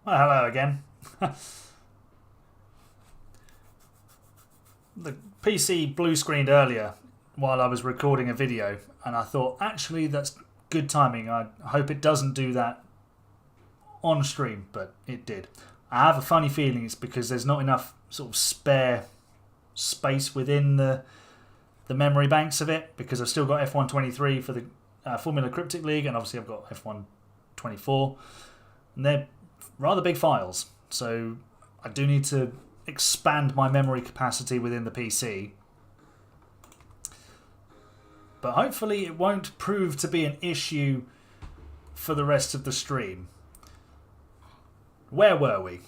Well, hello again. The PC blue screened earlier while I was recording a video, and I thought, actually, that's good timing. I hope it doesn't do that on stream, but it did. I have a funny feeling it's because there's not enough sort of spare space within the memory banks of it, because I've still got F123 for the Formula Cryptic League, and obviously I've got F124, and they're rather big files, so I do need to expand my memory capacity within the PC. But hopefully it won't prove to be an issue for the rest of the stream. Where were we?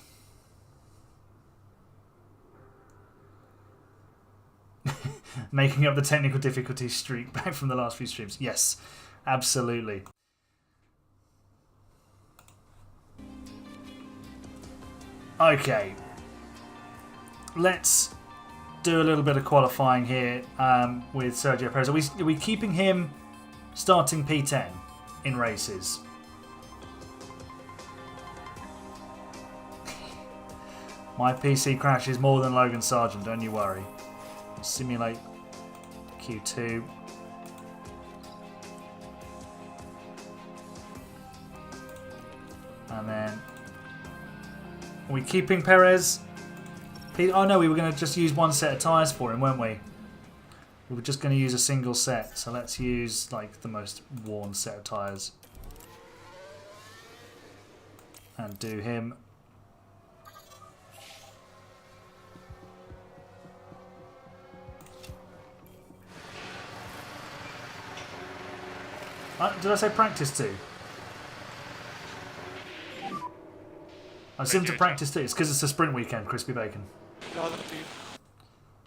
Making up the technical difficulty streak back from the last few streams. Yes, absolutely. Okay, let's do a little bit of qualifying here with Sergio Perez. Are we keeping him starting P10 in races? My PC crashes more than Logan Sargeant, don't you worry. Simulate Q2. And then... Are we keeping Perez? Oh no, we were going to just use one set of tyres for him, weren't we? We were just going to use a single set, so let's use like the most worn set of tyres. And do him. Did I say practice 2? I assume to practice 2. It's because it's a sprint weekend, Crispy Bacon.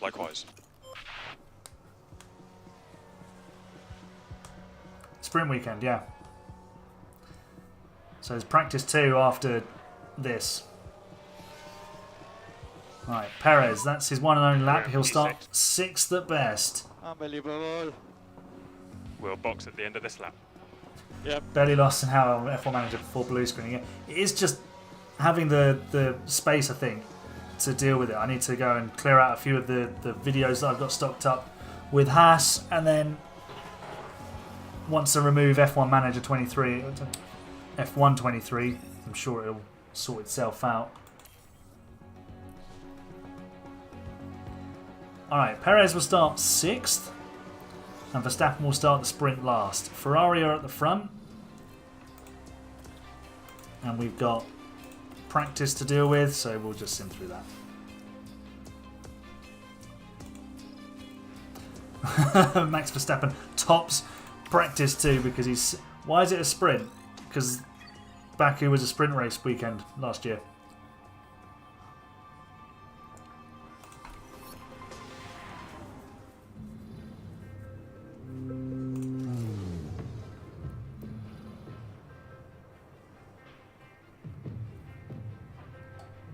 Likewise. Sprint weekend, yeah. So there's practice 2 after this. Right, Perez, that's his one and only lap. He'll start 6th at best. Unbelievable. We'll box at the end of this lap. Yep. Barely lost in how F1 Manager before blue screening it. It is just having the space, I think, to deal with it. I need to go and clear out a few of the videos that I've got stocked up with Haas, and then once I remove F1 Manager 23, F1 23, I'm sure it'll sort itself out. Alright, Perez will start 6th, and Verstappen will start the sprint last. Ferrari are at the front, and we've got practice to deal with, so we'll just sim through that. Max Verstappen tops practice 2 because he's... Why is it a sprint? Because Baku was a sprint race weekend last year.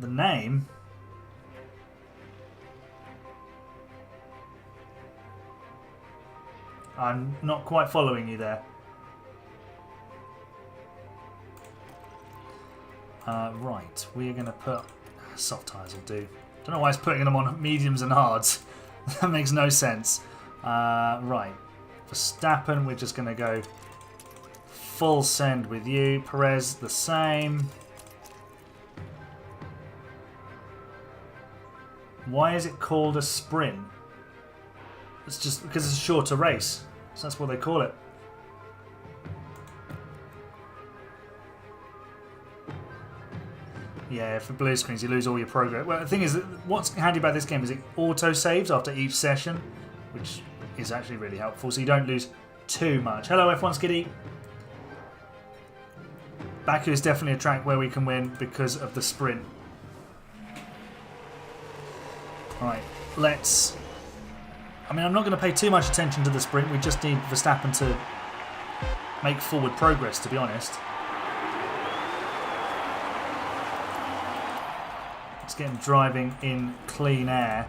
the name. I'm not quite following you there. Right, we're going to put... Soft tyres will do. Don't know why it's putting them on mediums and hards. That makes no sense. Right, Verstappen, we're just going to go full send with you. Perez, the same. Why is it called a sprint? It's just because it's a shorter race. So that's what they call it. Yeah, for blue screens you lose all your progress. Well, the thing is, what's handy about this game is it auto-saves after each session, which is actually really helpful, so you don't lose too much. Hello F1 Skiddy. Baku is definitely a track where we can win because of the sprint. Right, let's... I mean, I'm not going to pay too much attention to the sprint. We just need Verstappen to make forward progress, to be honest. Let's get him driving in clean air.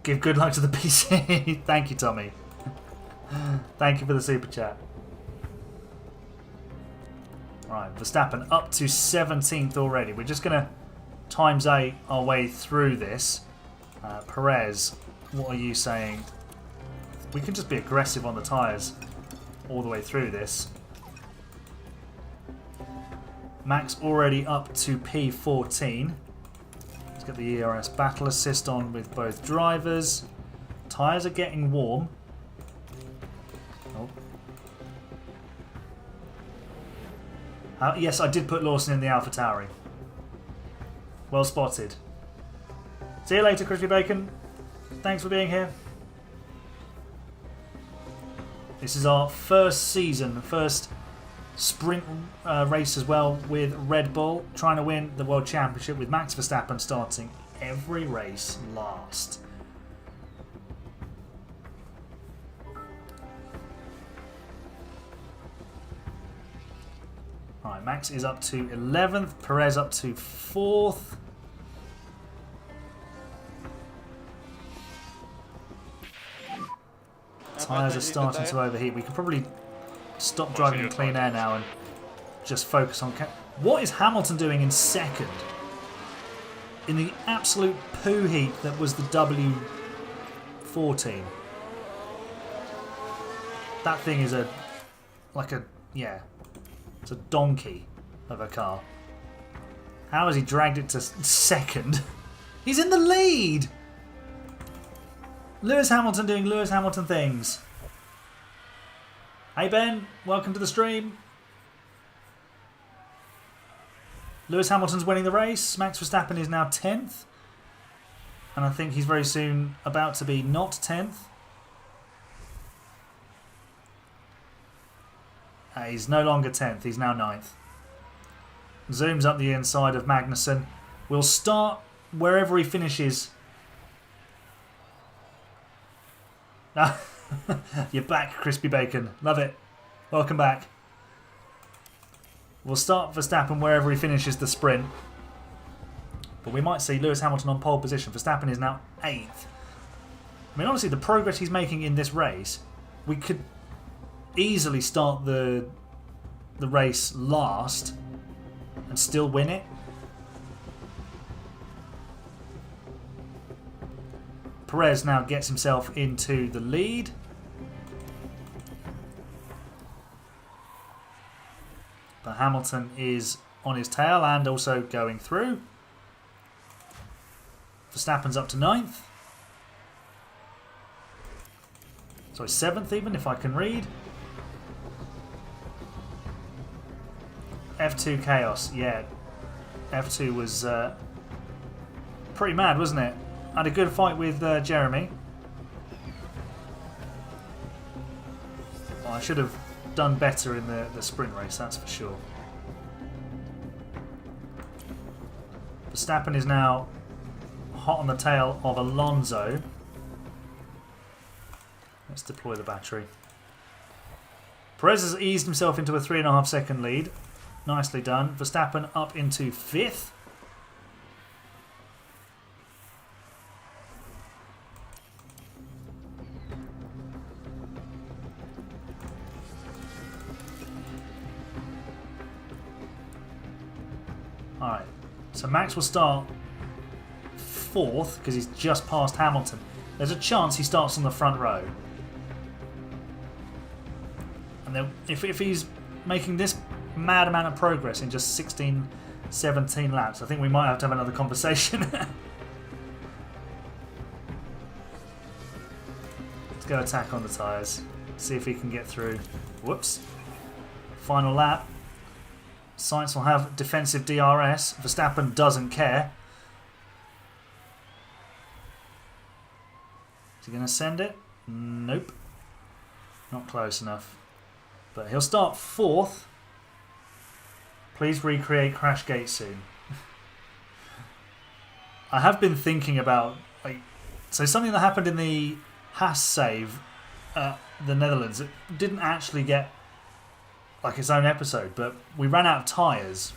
Give good luck to the PC. Thank you, Tommy. Thank you for the super chat. Right, Verstappen up to 17th already. We're just going to times 8 our way through this. Perez, what are you saying? We can just be aggressive on the tyres all the way through this. Max already up to P14. Let's get the ERS battle assist on with both drivers. Tyres are getting warm. Oh. Yes, I did put Lawson in the AlphaTauri. Well spotted. See you later, Crispy Bacon. Thanks for being here. This is our first season, first sprint race as well with Red Bull, trying to win the World Championship with Max Verstappen starting every race last. Right, Max is up to 11th, Perez up to 4th. Tyres are starting to overheat. We could probably stop driving in clean air now and just focus on... What is Hamilton doing in second? In the absolute poo heap that was the W14. That thing is it's a donkey of a car. How has he dragged it to second? He's in the lead! Lewis Hamilton doing Lewis Hamilton things. Hey Ben, welcome to the stream. Lewis Hamilton's winning the race. Max Verstappen is now 10th. And I think he's very soon about to be not 10th. He's no longer 10th, he's now 9th. Zooms up the inside of Magnussen. We'll start wherever he finishes. You're back, Crispy Bacon. Love it. Welcome back. We'll start Verstappen wherever he finishes the sprint. But we might see Lewis Hamilton on pole position. Verstappen is now 8th. I mean, honestly, the progress he's making in this race, we could easily start the race last and still win it. Perez now gets himself into the lead. But Hamilton is on his tail and also going through. Verstappen's up to 9th. Sorry, 7th even, if I can read. F2 chaos, yeah. F2 was pretty mad, wasn't it? Had a good fight with Jeremy. Well, I should have done better in the sprint race, that's for sure. Verstappen is now hot on the tail of Alonso. Let's deploy the battery. Perez has eased himself into a 3.5 second lead. Nicely done. Verstappen up into 5th. Alright, so Max will start 4th because he's just past Hamilton. There's a chance he starts on the front row. And then if he's making this mad amount of progress in just 16, 17 laps, I think we might have to have another conversation. Let's go attack on the tyres. See if he can get through. Whoops. Final lap. Sainz will have defensive DRS. Verstappen doesn't care. Is he going to send it? Nope. Not close enough. But he'll start 4th. Please recreate Crashgate soon. I have been thinking about... so something that happened in the Haas save at the Netherlands, it didn't actually get its own episode, but we ran out of tyres.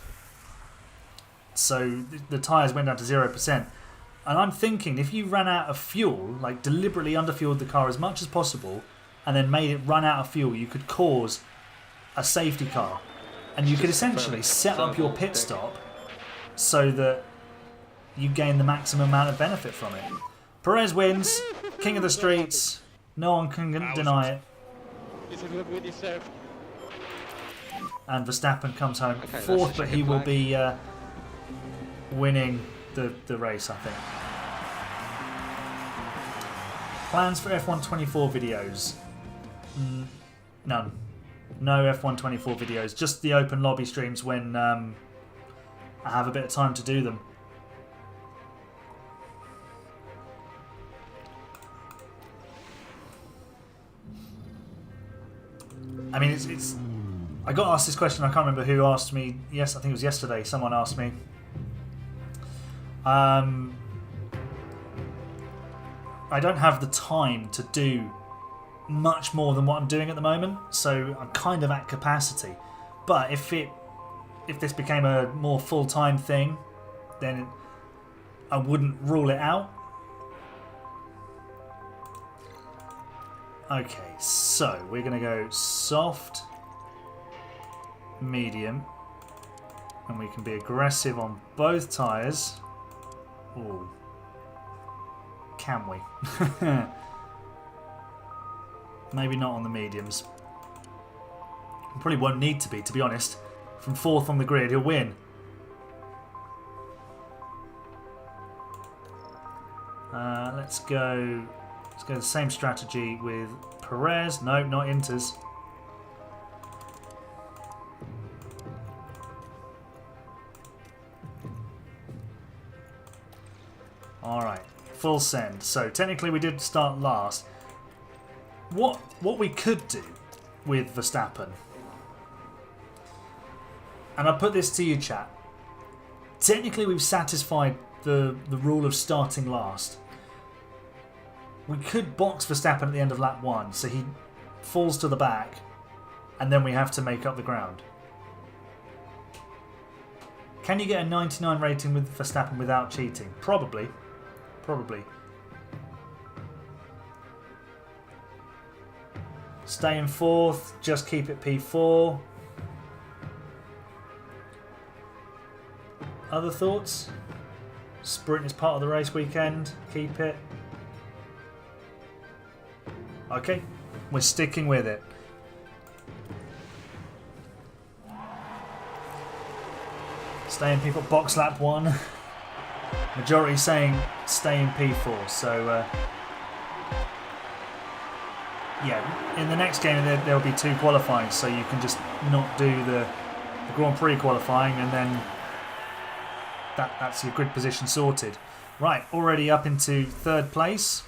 So the tyres went down to 0%. And I'm thinking, if you ran out of fuel, deliberately underfueled the car as much as possible, and then made it run out of fuel, you could cause a safety car. And you could essentially set up your pit stop so that you gain the maximum amount of benefit from it. Perez wins, king of the streets, no one can deny it. It's a good win deserved. And Verstappen comes home 4th, but he will be winning the race, I think. Plans for F124 videos? None. No F124 videos. Just the open lobby streams when I have a bit of time to do them. I mean, it's I got asked this question. I can't remember who asked me. Yes, I think it was yesterday. Someone asked me. I don't have the time to do much more than what I'm doing at the moment, so I'm kind of at capacity. But if this became a more full-time thing, then I wouldn't rule it out. Okay, so we're going to go soft, medium, and we can be aggressive on both tyres. Ooh. Can we? Maybe not on the mediums. Probably won't need to be honest. From 4th on the grid, he'll win. Let's go the same strategy with Perez. No, not Inters. Alright, full send. So technically we did start last. What we could do with Verstappen, and I'll put this to you, chat. Technically we've satisfied the rule of starting last. We could box Verstappen at the end of lap 1, so he falls to the back, and then we have to make up the ground. Can you get a 99 rating with Verstappen without cheating? Probably. Stay in 4th, just keep it P4. Other thoughts? Sprint is part of the race weekend, keep it. Okay, we're sticking with it. Stay in P4, box lap 1. Majority saying stay in P4, so yeah, in the next game there'll be 2 qualifying, so you can just not do the Grand Prix qualifying, and then that's your grid position sorted. Right, already up into 3rd place.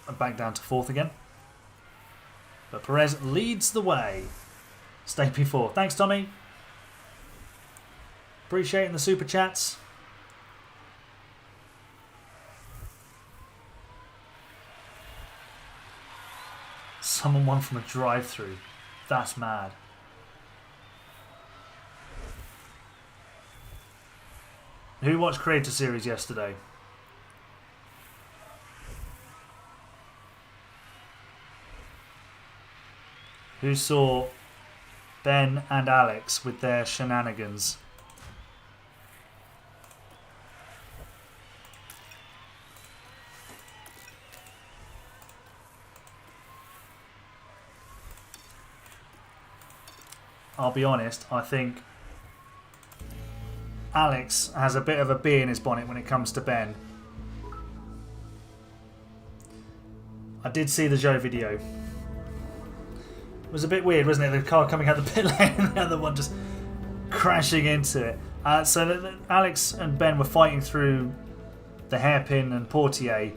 And back down to 4th again. But Perez leads the way. Stay P4. Thanks, Tommy. Appreciating the super chats. Someone won from a drive-through. That's mad. Who watched Creator Series yesterday? Who saw Ben and Alex with their shenanigans? I'll be honest, I think Alex has a bit of a bee in his bonnet when it comes to Ben. I did see the Joe video. It was a bit weird, wasn't it? The car coming out the pit lane and the other one just crashing into it. So Alex and Ben were fighting through the hairpin and Portier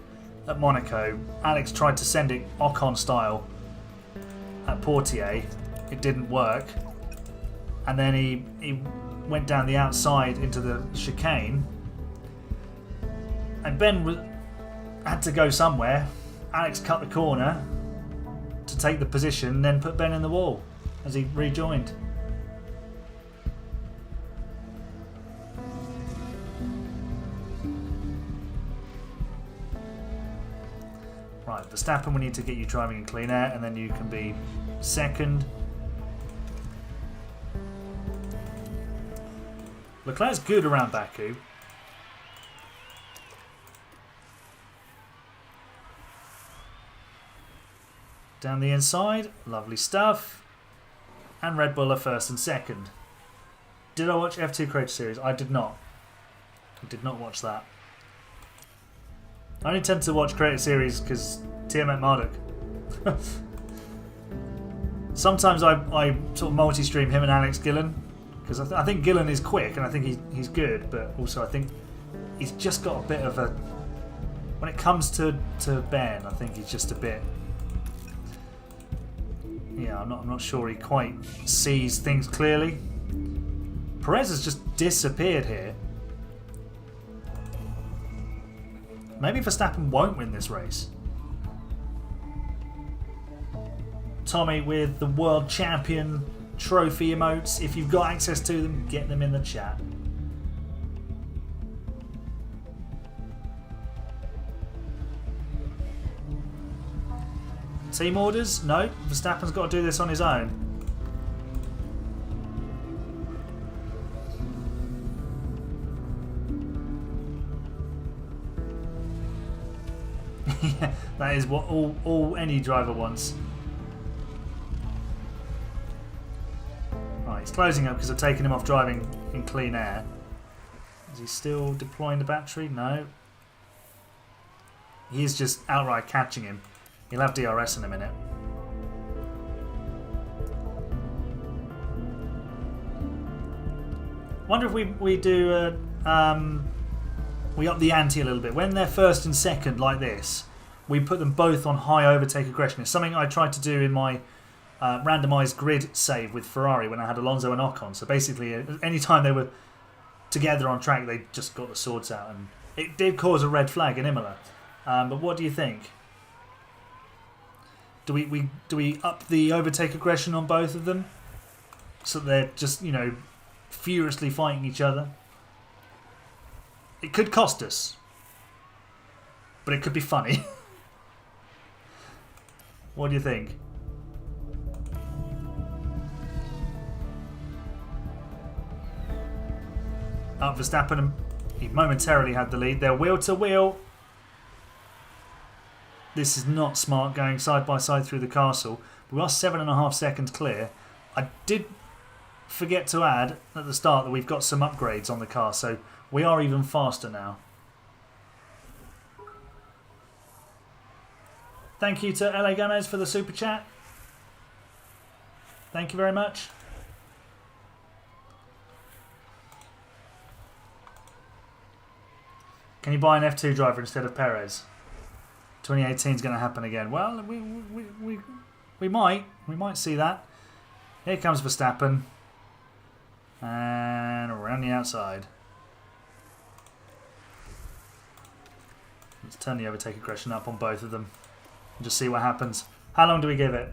at Monaco. Alex tried to send it Ocon style at Portier. It didn't work. And then he went down the outside into the chicane. And Ben had to go somewhere. Alex cut the corner to take the position, then put Ben in the wall as he rejoined. Right, Verstappen, we need to get you driving in clean air, and then you can be second. Leclerc's good around Baku. Down the inside, lovely stuff. And Red Bull are first and second. Did I watch F2 Creator Series? I did not. I did not watch that. I only tend to watch Creator Series because TM at Marduk. Sometimes I sort of multi-stream him and Alex Gillen. Because I think Gillen is quick and I think he's good, but also I think he's just got a bit of a... When it comes to Ben, I think he's just a bit... Yeah, I'm not sure he quite sees things clearly. Perez has just disappeared here. Maybe Verstappen won't win this race. Tommy with the World Champion trophy emotes. If you've got access to them, get them in the chat. Team orders? No, Verstappen's got to do this on his own. Yeah, that is what all any driver wants. Right, he's closing up because I've taken him off driving in clean air. Is he still deploying the battery? No. He is just outright catching him. He'll have DRS in a minute. Wonder if we do we up the ante a little bit. When they're first and second like this, we put them both on high overtake aggression. It's something I tried to do in my randomised grid save with Ferrari when I had Alonso and Ocon. So basically, any time they were together on track, they just got the swords out, and it did cause a red flag in Imola. But what do you think? Do we up the overtake aggression on both of them, so they're just, you know, furiously fighting each other? It could cost us, but it could be funny. What do you think? Verstappen, he momentarily had the lead. They're wheel to wheel. This is not smart going side by side through the castle. We are 7.5 seconds clear. I did forget to add at the start that we've got some upgrades on the car, so we are even faster now. Thank you to LA Gomez for the super chat. Thank you very much. Can you buy an F2 driver instead of Perez? 2018 is going to happen again. Well, we might see that. Here comes Verstappen, and around the outside. Let's turn the overtake aggression up on both of them and just see what happens. How long do we give it?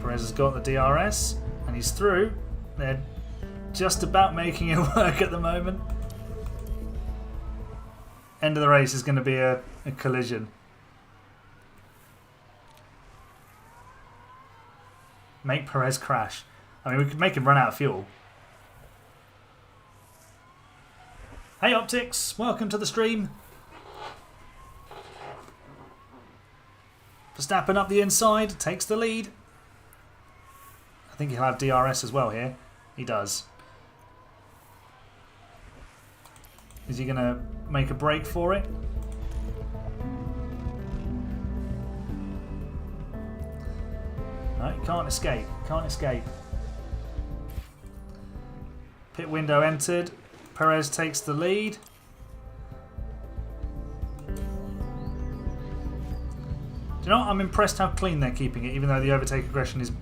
Perez has got the DRS and he's through. They're just about making it work at the moment. End of the race is going to be a collision. Make Perez crash. I mean, we could make him run out of fuel. Hey Optics, welcome to the stream. Verstappen up the inside, takes the lead. I think he'll have DRS as well here. He does. Is he going to make a break for it? No, he can't escape. Can't escape. Pit window entered. Perez takes the lead. Do you know what? I'm impressed how clean they're keeping it, even though the overtake aggression is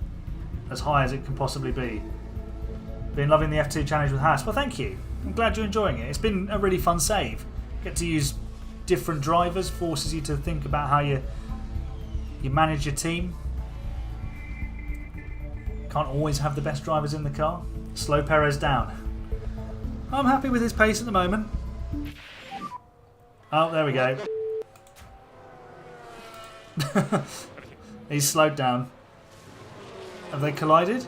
as high as it can possibly be. Been loving the F2 challenge with Haas. Well, thank you. I'm glad you're enjoying it. It's been a really fun save. Get to use different drivers, forces you to think about how you manage your team. Can't always have the best drivers in the car. Slow Perez down. I'm happy with his pace at the moment. Oh, there we go. He's slowed down. Have they collided?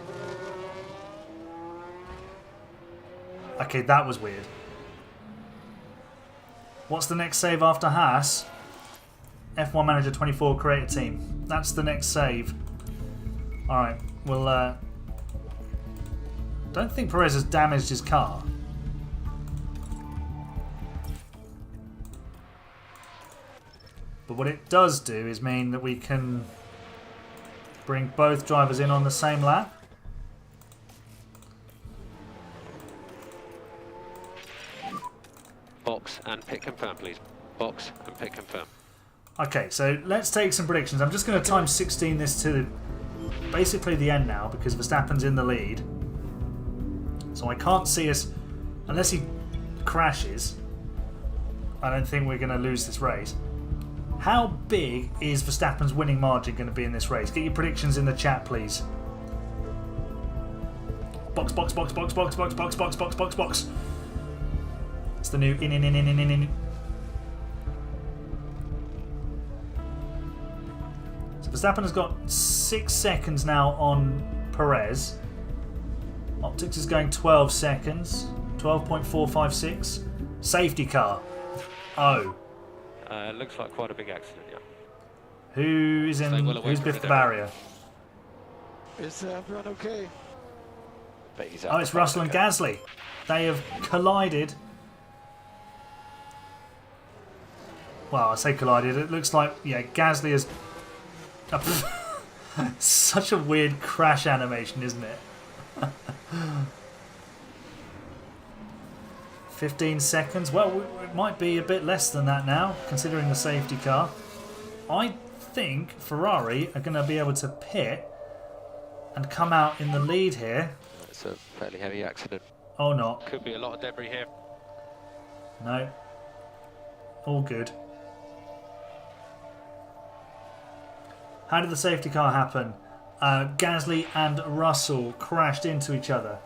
Okay, that was weird. What's the next save after Haas? F1 Manager 24 create a team. That's the next save. Alright, well, don't think Perez has damaged his car. But what it does do is mean that we can bring both drivers in on the same lap. Box and pit confirm, please. Box and pit confirm. Okay, so let's take some predictions. I'm just going to time 16 this to basically the end now because Verstappen's in the lead. So I can't see us, unless he crashes, I don't think we're going to lose this race. How big is Verstappen's winning margin going to be in this race? Get your predictions in the chat, please. Box, box, box, box, box, box, box, box, box, box, box. It's the new in. So Verstappen has got 6 seconds now on Perez. Optics is going 12 seconds. 12.456. Safety car. Oh. Looks like quite a big accident, yeah. Who's biffed the barrier? Is everyone okay? But he's Oh, it's Russell and Gasly. They have collided. Well, I say collided. It looks like, yeah, Gasly has... Such a weird crash animation, isn't it? 15 seconds. Well, it might be a bit less than that now, considering the safety car. I think Ferrari are going to be able to pit and come out in the lead here. It's a fairly heavy accident. Oh, not. Could be a lot of debris here. No. All good. How did the safety car happen? Gasly and Russell crashed into each other.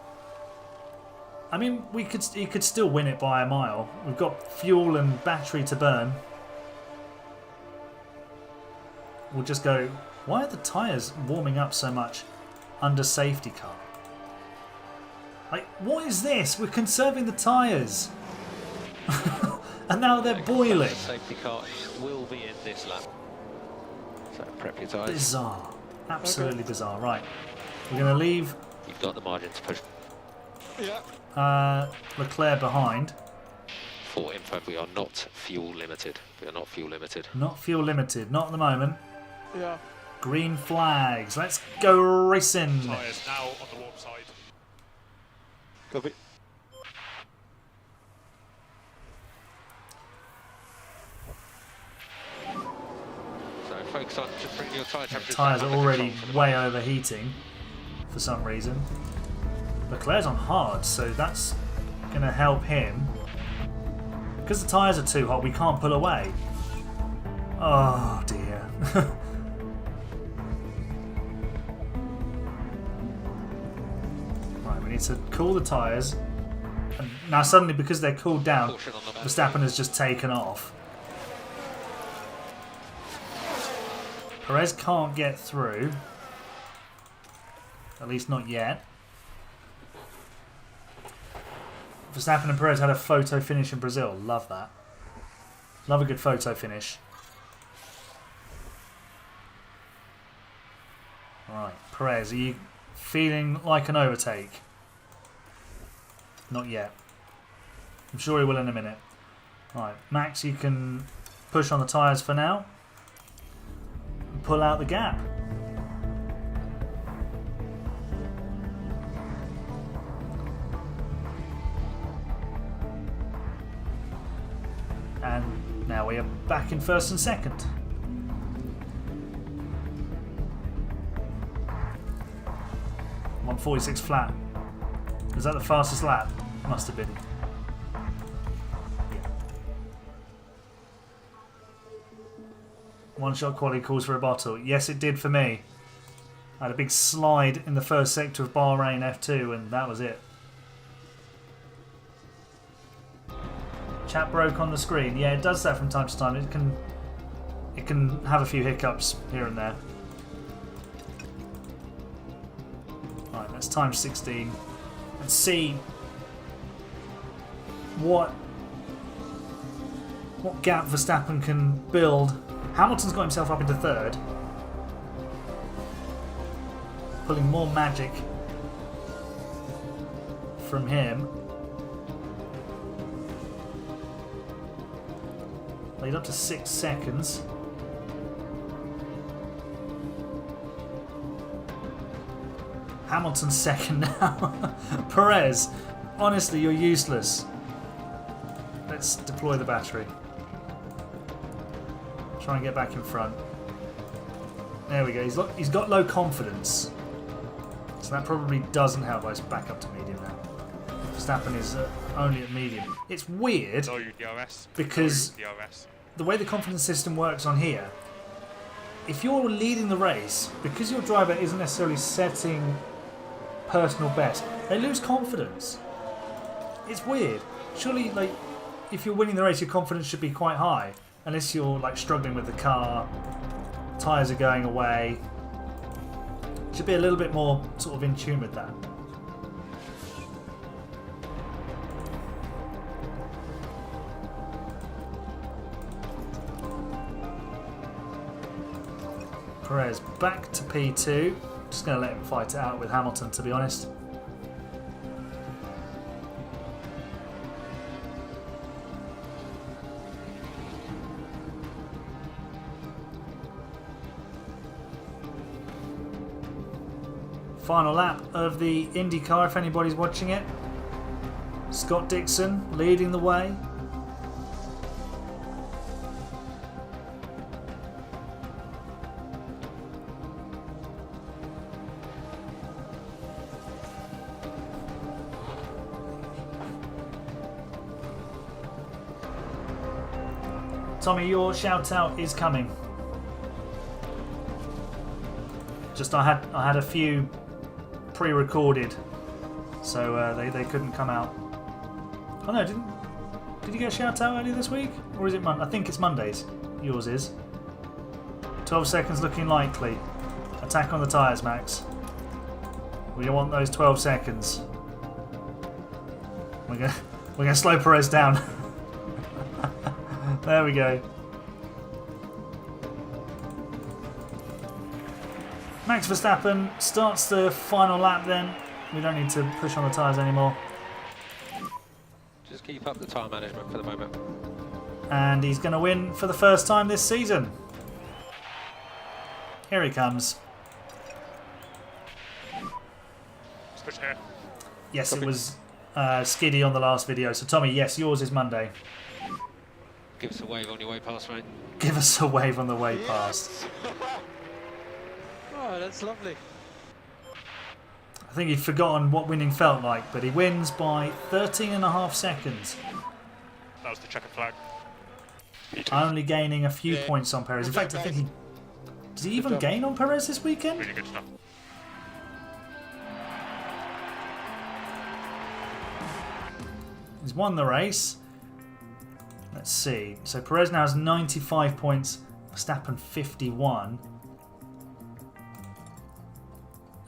I mean, he could still win it by a mile. We've got fuel and battery to burn. We'll just go... Why are the tyres warming up so much under safety car? Like, what is this? We're conserving the tyres. And now they're boiling. The safety car will be in this lap. So prep your tyres. Bizarre. Absolutely bizarre. Right. We're going to leave... You've got the margin to push. Yeah. Leclerc behind. For info, we are not fuel limited. We are not fuel limited. Not fuel limited. Not at the moment. Yeah. Green flags. Let's go racing. Tyres now on the warm side. Copy. So focus on just bringing your tyre temperature. Tyres are already way overheating for some reason. Leclerc's on hard, so that's going to help him. Because the tyres are too hot, we can't pull away. Oh dear. Right, we need to cool the tyres. And now suddenly, because they're cooled down, Verstappen has just taken off. Perez can't get through. At least not yet. Verstappen and Perez had a photo finish in Brazil. Love that. Love a good photo finish. Right, Perez, are you feeling like an overtake? Not yet. I'm sure he will in a minute. Right, Max, you can push on the tyres for now. And pull out the gap. And now we are back in first and second. .146 flat. Was that the fastest lap? Must have been. Yeah. One shot quality calls for a bottle. Yes, it did for me. I had a big slide in the first sector of Bahrain F2 and that was it. Chat broke on the screen. Yeah, it does that from time to time. It can have a few hiccups here and there. Right, let's times 16 and see what gap Verstappen can build. Hamilton's got himself up into third, pulling more magic from him. Lead up to 6 seconds. Hamilton's second now. Perez, honestly, you're useless. Let's deploy the battery. Try and get back in front. There we go. He's got low confidence. So that probably doesn't help. Let's back up to medium now. Verstappen is only at medium. It's weird because the way the confidence system works on here, if you're leading the race, because your driver isn't necessarily setting personal best, they lose confidence. It's weird. Surely, like, if you're winning the race, your confidence should be quite high, unless you're like struggling with the car, tyres are going away. Should be a little bit more sort of in tune with that. Perez back to P2. Just going to let him fight it out with Hamilton, to be honest. Final lap of the IndyCar, if anybody's watching it. Scott Dixon leading the way. Tommy, your shout out is coming. Just I had a few pre-recorded, so they couldn't come out. Oh no, did you get a shout out earlier this week, or is it Monday? I think it's Mondays. Yours is. 12 seconds looking likely. Attack on the tyres, Max. We don't want those 12 seconds. We're gonna slow Perez down. There we go. Max Verstappen starts the final lap then. We don't need to push on the tyres anymore. Just keep up the tyre management for the moment. And he's going to win for the first time this season. Here he comes. Switch here. Yes, it was Skiddy on the last video. So Tommy, yes, yours is Monday. Give us a wave on your way past, mate. Give us a wave on the way past. Oh, that's lovely. I think he'd forgotten what winning felt like, but he wins by 13.5 seconds. That was the checkered flag. Only gaining a few points on Perez. In fact, I think he... Did he even gain on Perez this weekend? Really good stuff. He's won the race. Let's see. So Perez now has 95 points. Verstappen 51.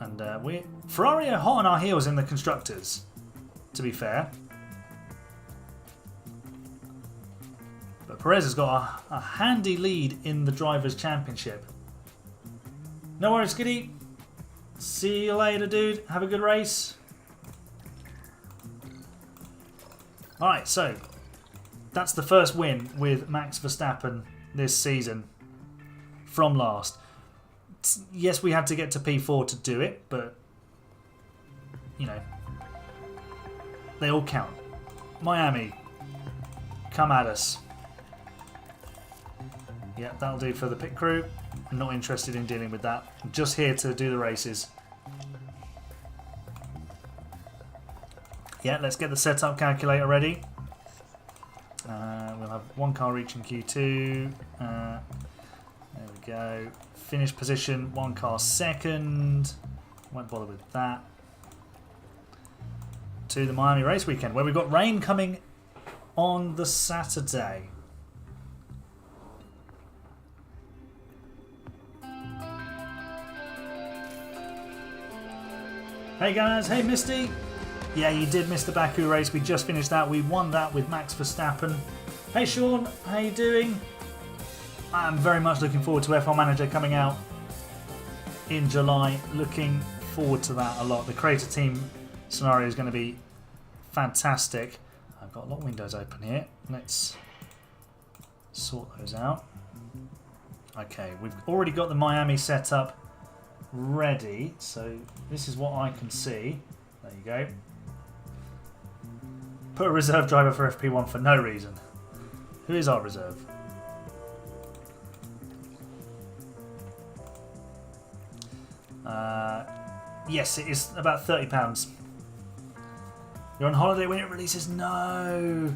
And Ferrari are hot on our heels in the constructors, to be fair. But Perez has got a handy lead in the Drivers' Championship. No worries, Skiddy. See you later, dude. Have a good race. Alright, so that's the first win with Max Verstappen this season from last. Yes, we had to get to P4 to do it, but, you know, they all count. Miami, come at us. Yeah, that'll do for the pit crew. I'm not interested in dealing with that. I'm just here to do the races. Yeah, let's get the setup calculator ready. We'll have one car reaching Q2. There we go. Finish position, one car second. Won't bother with that. To the Miami race weekend, where we've got rain coming on the Saturday. Hey guys, hey Misty. Yeah, you did miss the Baku race. We just finished that. We won that with Max Verstappen. Hey Sean, how you doing? I'm very much looking forward to F1 Manager coming out in July. Looking forward to that a lot. The creator team scenario is going to be fantastic. I've got a lot of windows open here. Let's sort those out. Okay, we've already got the Miami setup ready. So this is what I can see. There you go. Put a reserve driver for FP1 for no reason. Who is our reserve? Yes, it is about £30. You're on holiday when it releases? No!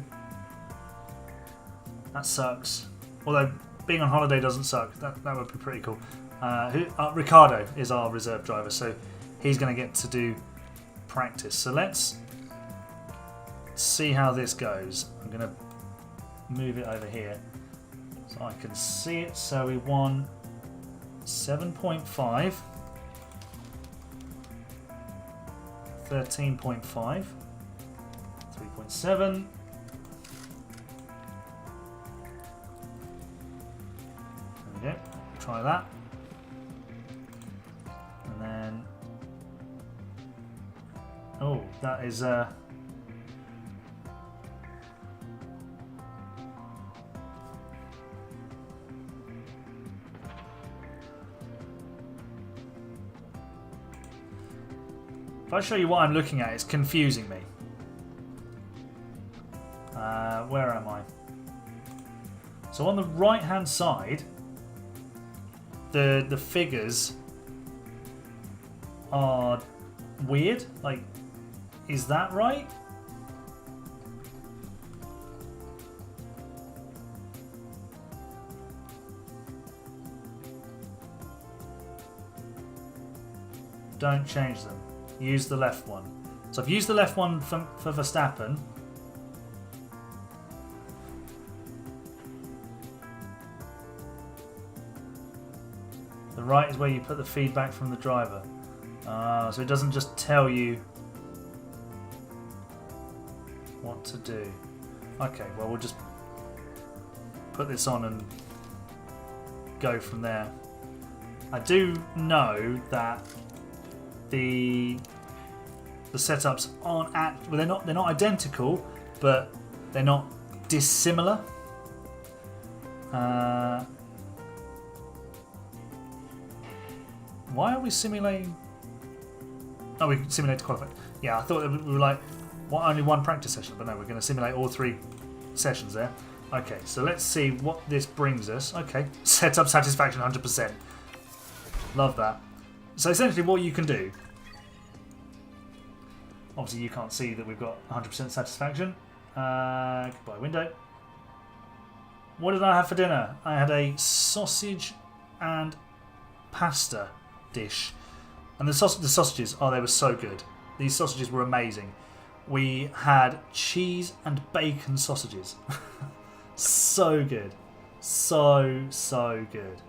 That sucks. Although, being on holiday doesn't suck. That would be pretty cool. Ricardo is our reserve driver, so he's going to get to do practice. So let's see how this goes. I'm going to move it over here so I can see it. So we won 7.5. 13.5, 3.7. There we go. Try that. And then, oh, that is if I show you what I'm looking at, it's confusing me. Where am I? So on the right hand side, the figures are weird. Like, is that right? Don't change them. Use the left one. So I've used the left one for Verstappen. The right is where you put the feedback from the driver. So it doesn't just tell you what to do. Okay, well we'll just put this on and go from there. I do know that the setups aren't well, they're not identical, but they're not dissimilar. Why are we simulating? Oh, we can simulate to qualify. Yeah, I thought we were like only one practice session, but no, we're going to simulate all 3 sessions there. Okay, so let's see what this brings us. Okay, setup satisfaction 100%. Love that. So essentially what you can do Obviously, you can't see that we've got 100% satisfaction. Goodbye, window. What did I have for dinner? I had a sausage and pasta dish. And the sausages, oh, they were so good. These sausages were amazing. We had cheese and bacon sausages. So good. So good.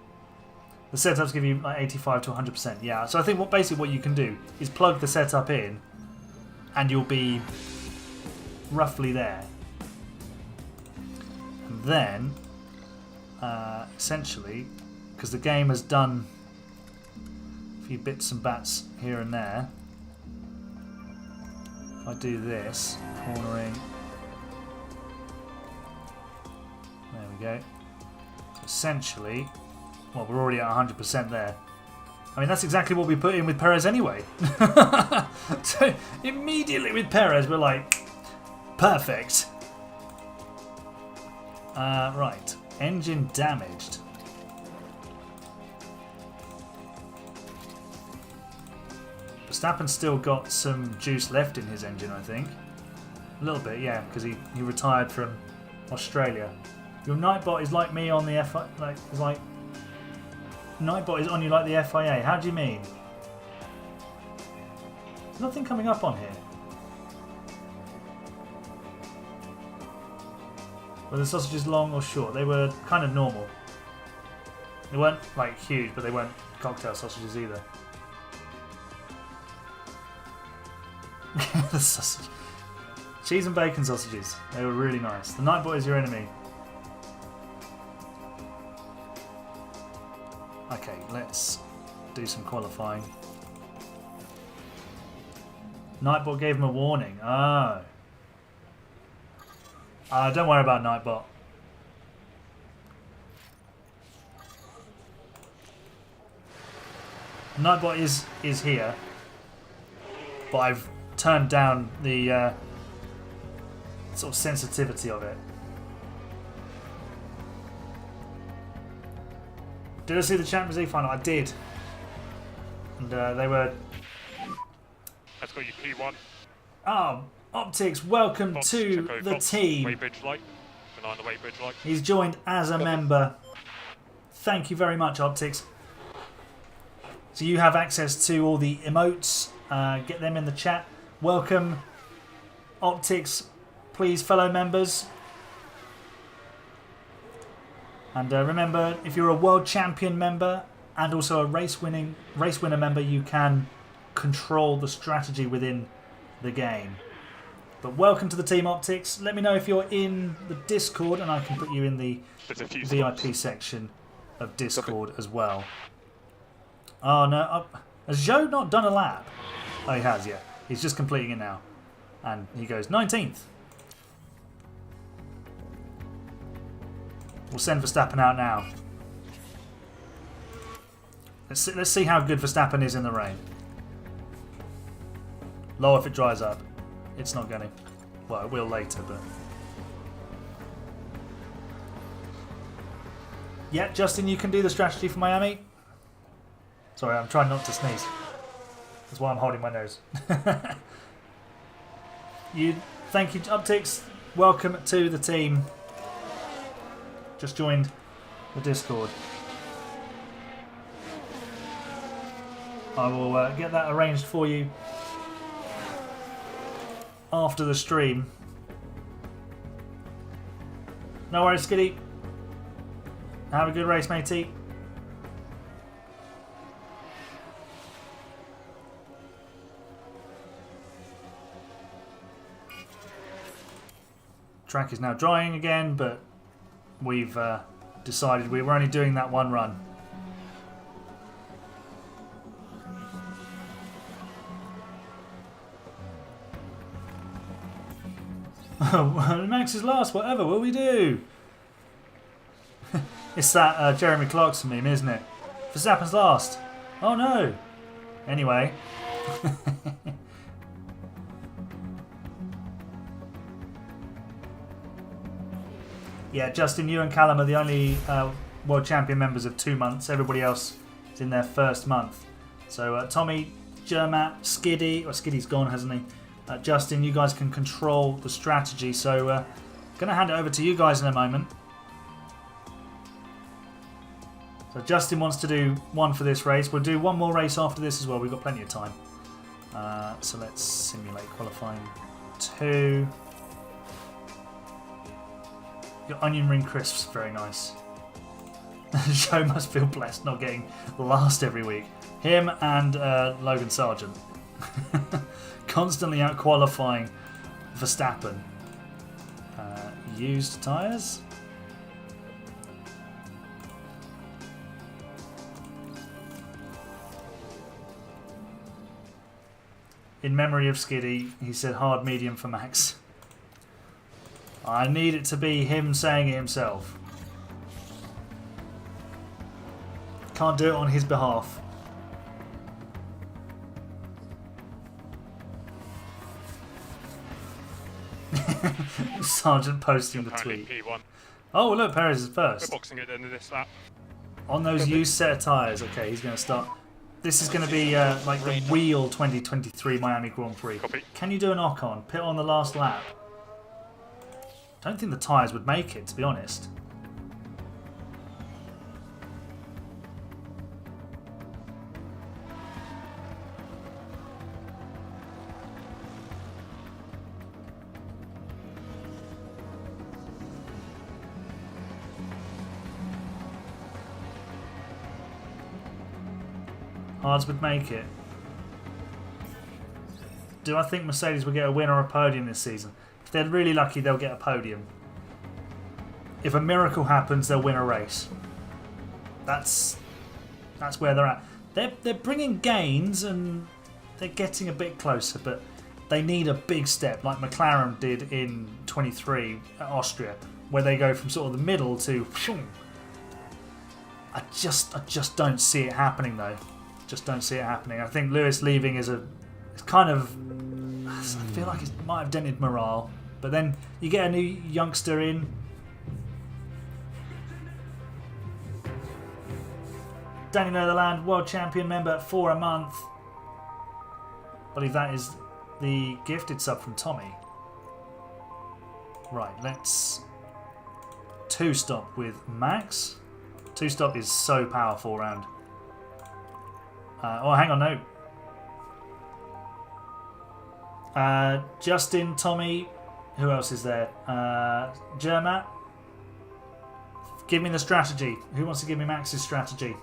The setups give you like 85 to 100%. Yeah, so I think basically what you can do is plug the setup in and you'll be roughly there. And then, essentially, because the game has done a few bits and bats here and there, if I do this, cornering, there we go. So essentially, well, we're already at 100% there. I mean, that's exactly what we put in with Perez anyway. So immediately with Perez, we're like, perfect. Right, engine damaged. Verstappen's still got some juice left in his engine, I think. A little bit, yeah, because he retired from Australia. Your Nightbot is like me on the Nightbot is on you like the FIA. How do you mean? There's nothing coming up on here. Were the sausages long or short? They were kind of normal. They weren't like huge, but they weren't cocktail sausages either. The sausage. Cheese and bacon sausages. They were really nice. The Nightbot is your enemy. Okay, let's do some qualifying. Nightbot gave him a warning. Oh. Don't worry about Nightbot. Nightbot is here, but I've turned down the sort of sensitivity of it. Did I see the Champions League final? I did. And they were... Let's go, you P1. Oh, Optics, welcome to the team. Weighbridge light. Behind the weighbridge light. He's joined as a member. Thank you very much, Optics. So you have access to all the emotes. Get them in the chat. Welcome, Optics. Please, fellow members. And remember, if you're a World Champion member and also a race winner member, you can control the strategy within the game. But welcome to the team, Optics. Let me know if you're in the Discord, and I can put you in the VIP section of Discord as well. Oh no, has Joe not done a lap? Oh, he has, yeah. He's just completing it now, and he goes 19th. We'll send Verstappen out now. Let's see how good Verstappen is in the rain. Low if it dries up. It's not going to. Well, it will later, but... Yeah, Justin, you can do the strategy for Miami. Sorry, I'm trying not to sneeze. That's why I'm holding my nose. Thank you, Optics. Welcome to the team. Just joined the Discord. I will get that arranged for you after the stream. No worries, Skiddy. Have a good race, matey. Track is now drying again, but we've decided we were only doing that one run. Max is last, whatever will we do? It's that Jeremy Clarkson meme, isn't it? Verstappen's last. Oh no. Anyway. Yeah, Justin, you and Callum are the only World Champion members of 2 months. Everybody else is in their first month. So Tommy, Jermat, Skiddy, or Skiddy's gone, hasn't he? Justin, you guys can control the strategy. So going to hand it over to you guys in a moment. So Justin wants to do one for this race. We'll do one more race after this as well. We've got plenty of time. So let's simulate qualifying 2. Your onion ring crisps, very nice. The show must feel blessed not getting last every week. Him and Logan Sargeant. Constantly out qualifying Verstappen. Used tyres. In memory of Skiddy, he said hard medium for Max. I need it to be him saying it himself. Can't do it on his behalf. Sargeant posting the tweet. P1. Oh, look, Perez is We're first. boxing at the end of this lap. On those used set of tyres. Okay, he's going to start. This is going to be like the Wheel 2023 Miami Grand Prix. Copy. Can you do an Ocon? Pit on the last lap. Don't think the tyres would make it, to be honest. Hards would make it. Do I think Mercedes will get a win or a podium this season? If they're really lucky, they'll get a podium. If a miracle happens, they'll win a race. That's where they're at. They're bringing gains and they're getting a bit closer, but they need a big step like McLaren did in 23 at Austria, where they go from sort of the middle to. I just don't see it happening though. Just don't see it happening. I think Lewis leaving is kind of. I feel like it might have dented morale, but then you get a new youngster in. Danny Netherland, world champion member for a month. I believe that is the gifted sub from Tommy. Right, let's 2-stop with Max. 2-stop is so powerful round. Oh, hang on, no. Justin, Tommy, who else is there? Jermat. Give me the strategy. Who wants to give me Max's strategy?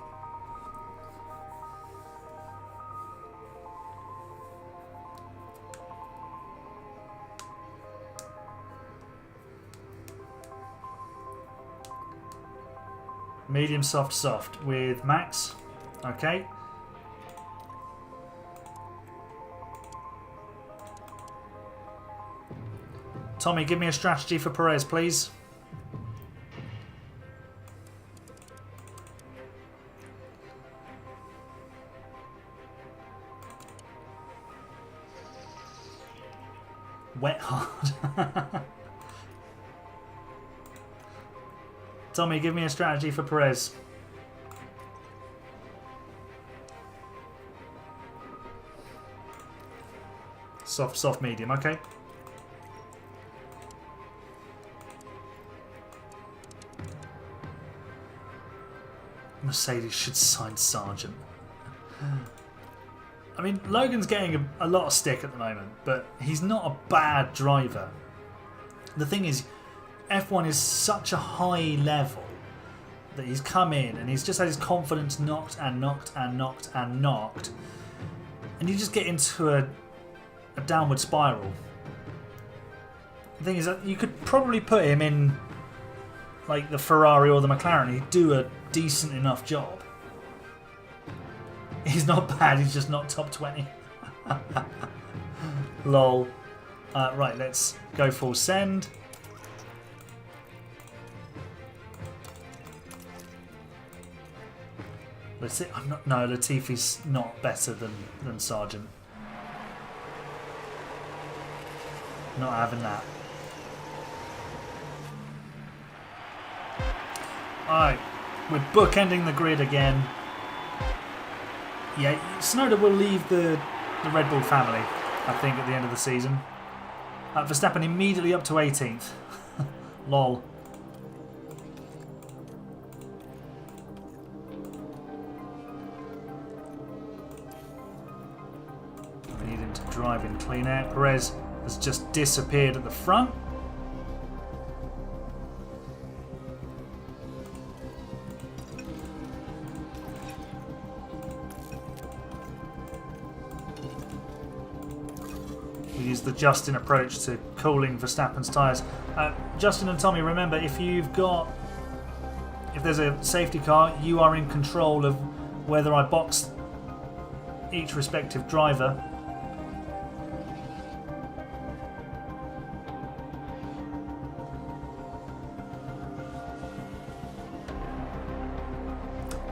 Medium, soft, soft with Max. Okay. Tommy, give me a strategy for Perez, please. Wet hard. Tommy, give me a strategy for Perez. Soft, soft, medium, okay. Mercedes should sign Sargeant. I mean, Logan's getting a lot of stick at the moment, but he's not a bad driver. The thing is, F1 is such a high level that he's come in and he's just had his confidence knocked and knocked and knocked and knocked, and you just get into a downward spiral. The thing is that you could probably put him in like the Ferrari or the McLaren. He'd do a decent enough job. He's not bad, he's just not top 20. Lol. Right, let's go full send. No, Latifi's not better than Sargeant. Not having that. Alright, we're bookending the grid again. Yeah, Snowden will leave the Red Bull family. I think, at the end of the season. Verstappen immediately up to 18th. Lol. We need him to drive in clean air. Perez has just disappeared at the front. We use the Justin approach to cooling Verstappen's tyres. Justin and Tommy, remember, if there's a safety car, you are in control of whether I box each respective driver.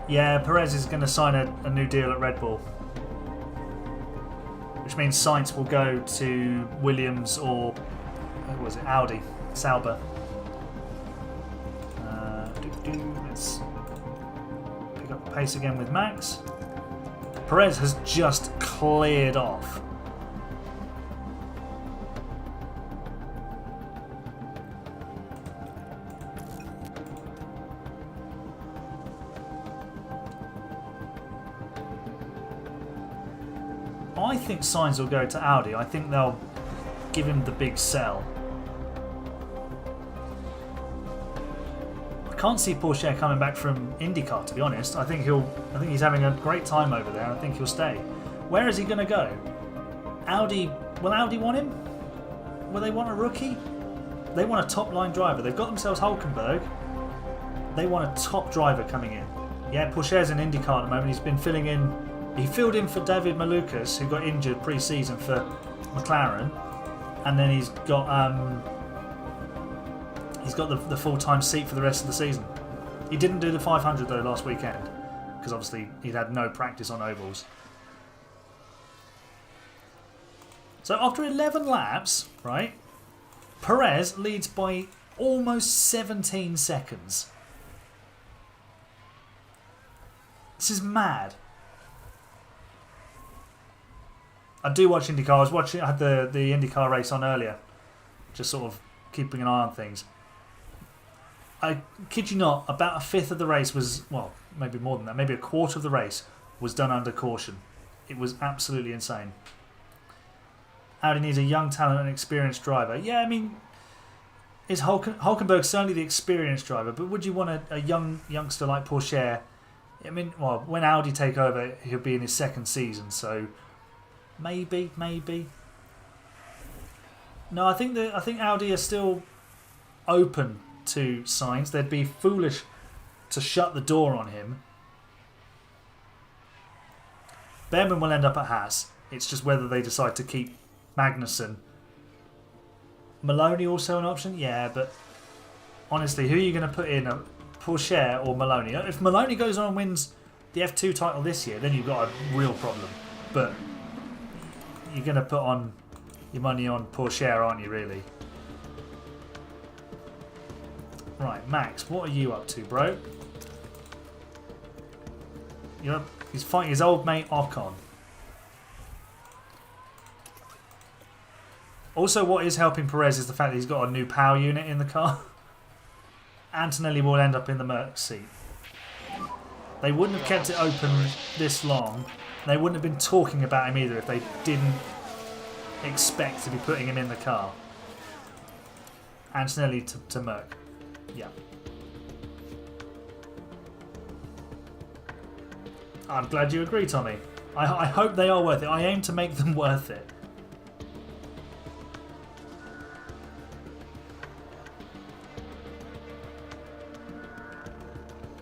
Yeah, Perez is going to sign a new deal at Red Bull, which means Sainz will go to Williams or who was it, Audi, Sauber. Let's pick up the pace again with Max. Perez has just cleared off. I think Sainz will go to Audi. I think they'll give him the big sell. I can't see Porsche coming back from IndyCar, to be honest. I think he's having a great time over there. I think he'll stay. Where is he going to go? Audi? Will Audi want him? Will they want a rookie? They want a top-line driver. They've got themselves Hülkenberg. They want a top driver coming in. Yeah, Porsche's in IndyCar at the moment. He's been filling in. He filled in for David Malukas, who got injured pre-season for McLaren, and then he's got the full-time seat for the rest of the season. He didn't do the 500 though last weekend because obviously he'd had no practice on ovals. So after 11 laps, right, Perez leads by almost 17 seconds. This is mad. I do watch IndyCar. I had the IndyCar race on earlier, just sort of keeping an eye on things. I kid you not, about a fifth of the race was, well, maybe more than that, maybe a quarter of the race was done under caution. It was absolutely insane. Audi needs a young talent and experienced driver. Yeah, I mean, is Hülkenberg certainly the experienced driver, but would you want a youngster like Porsche? I mean, well, when Audi take over, he'll be in his second season, so maybe. No, I think Audi are still open to Sainz. They'd be foolish to shut the door on him. Behrman will end up at Haas. It's just whether they decide to keep Magnussen. Maloney also an option? Yeah, but honestly, who are you going to put in? Porsche or Maloney? If Maloney goes on and wins the F2 title this year, then you've got a real problem. But you're going to put on your money on Porsche, aren't you, really? Right, Max, what are you up to, bro? He's fighting his old mate Ocon. Also, what is helping Perez is the fact that he's got a new power unit in the car. Antonelli will end up in the Merc seat. They wouldn't have kept it open this long. They wouldn't have been talking about him either if they didn't expect to be putting him in the car. Antonelli to Merc. Yeah. I'm glad you agree, Tommy. I hope they are worth it. I aim to make them worth it.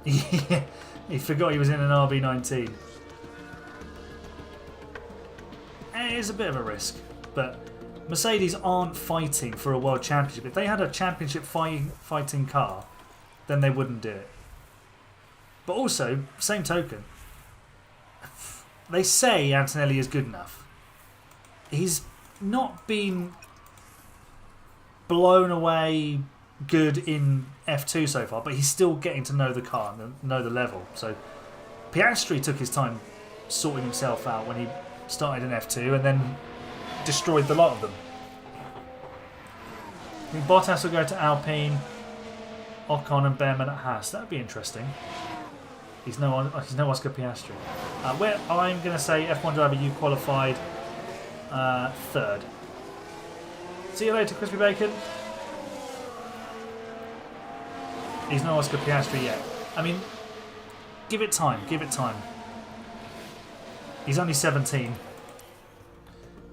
Yeah, he forgot he was in an RB19. It is a bit of a risk, but Mercedes aren't fighting for a world championship. If they had a championship fighting car, then they wouldn't do it. But also, same token, they say Antonelli is good enough. He's not been blown away good in F2 so far, but he's still getting to know the car and know the level. So Piastri took his time sorting himself out when he started in F2, and then destroyed the lot of them. I think Bottas will go to Alpine, Ocon and Behrman at Haas. That would be interesting. He's no Oscar Piastri. Where I'm going to say F1 driver, you qualified third. See you later, Crispy Bacon. He's no Oscar Piastri yet. I mean, give it time. Give it time. He's only 17.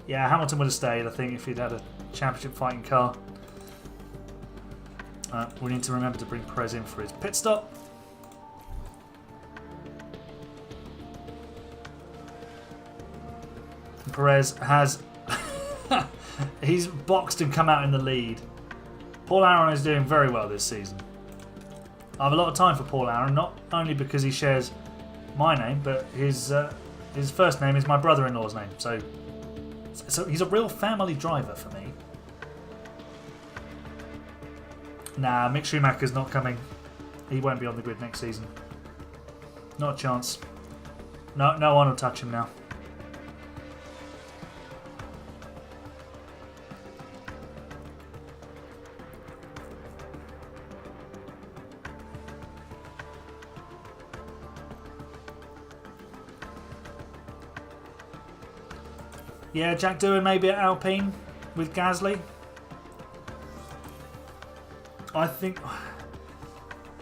Yeah, Hamilton would have stayed, I think, if he'd had a championship fighting car. We need to remember to bring Perez in for his pit stop. Perez has... he's boxed and come out in the lead. Paul Aaron is doing very well this season. I have a lot of time for Paul Aaron, not only because he shares my name, but his first name is my brother-in-law's name. So he's a real family driver for me. Nah, Mick Schumacher's not coming. He won't be on the grid next season. Not a chance. No one will touch him now. Yeah, Jack Doohan maybe at Alpine with Gasly. I think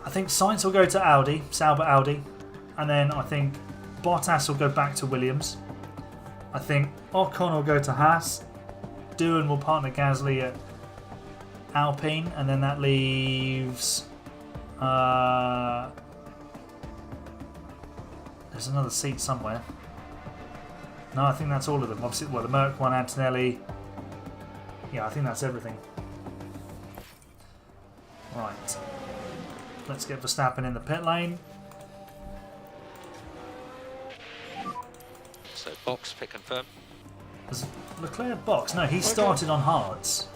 Sainz will go to Audi, Sauber Audi, and then I think Bottas will go back to Williams. I think Ocon will go to Haas. Doohan will partner Gasly at Alpine, and then that leaves. There's another seat somewhere. No, I think that's all of them. Obviously, well, the Merc one, Antonelli. Yeah, I think that's everything. Right. Let's get Verstappen in the pit lane. So box, pick confirm. Has Leclerc box? No, he started on hards.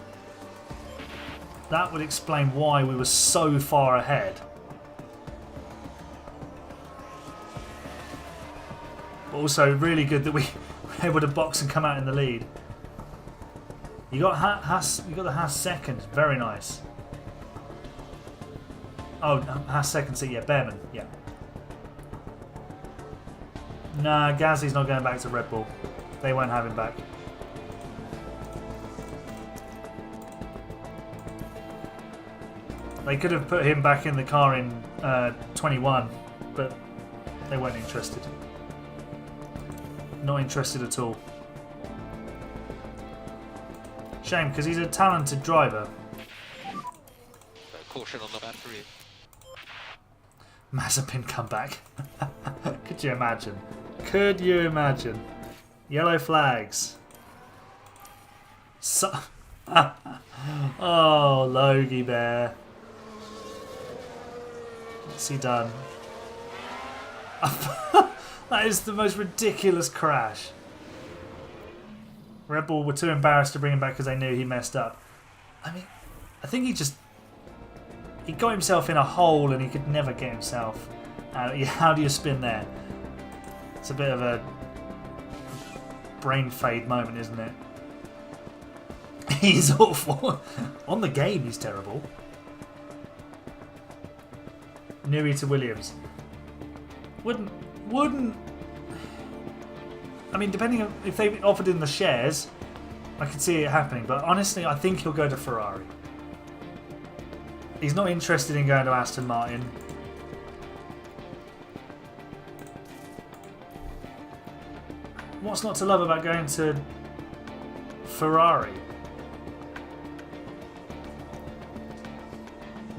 That would explain why we were so far ahead. But also really good that we were able to box and come out in the lead. You got Haas. You got the Haas second. Very nice. Oh, Haas second seat. Yeah, Behrman. Yeah. Nah, Gasly's not going back to Red Bull. They won't have him back. They could have put him back in the car in 21, but they weren't interested. Not interested at all. Shame, because he's a talented driver. So caution on the battery. Mazepin comeback. Could you imagine? Could you imagine? Yellow flags. So oh, Logie Bear. What's he done? That is the most ridiculous crash. Red Bull were too embarrassed to bring him back because they knew he messed up. I mean, I think he got himself in a hole and he could never get himself out. How do you spin there? It's a bit of a brain fade moment, isn't it? He's awful. On the game, he's terrible. Newey to Williams. Wouldn't. I mean, depending on if they offered him the shares, I could see it happening. But honestly, I think he'll go to Ferrari. He's not interested in going to Aston Martin. What's not to love about going to Ferrari?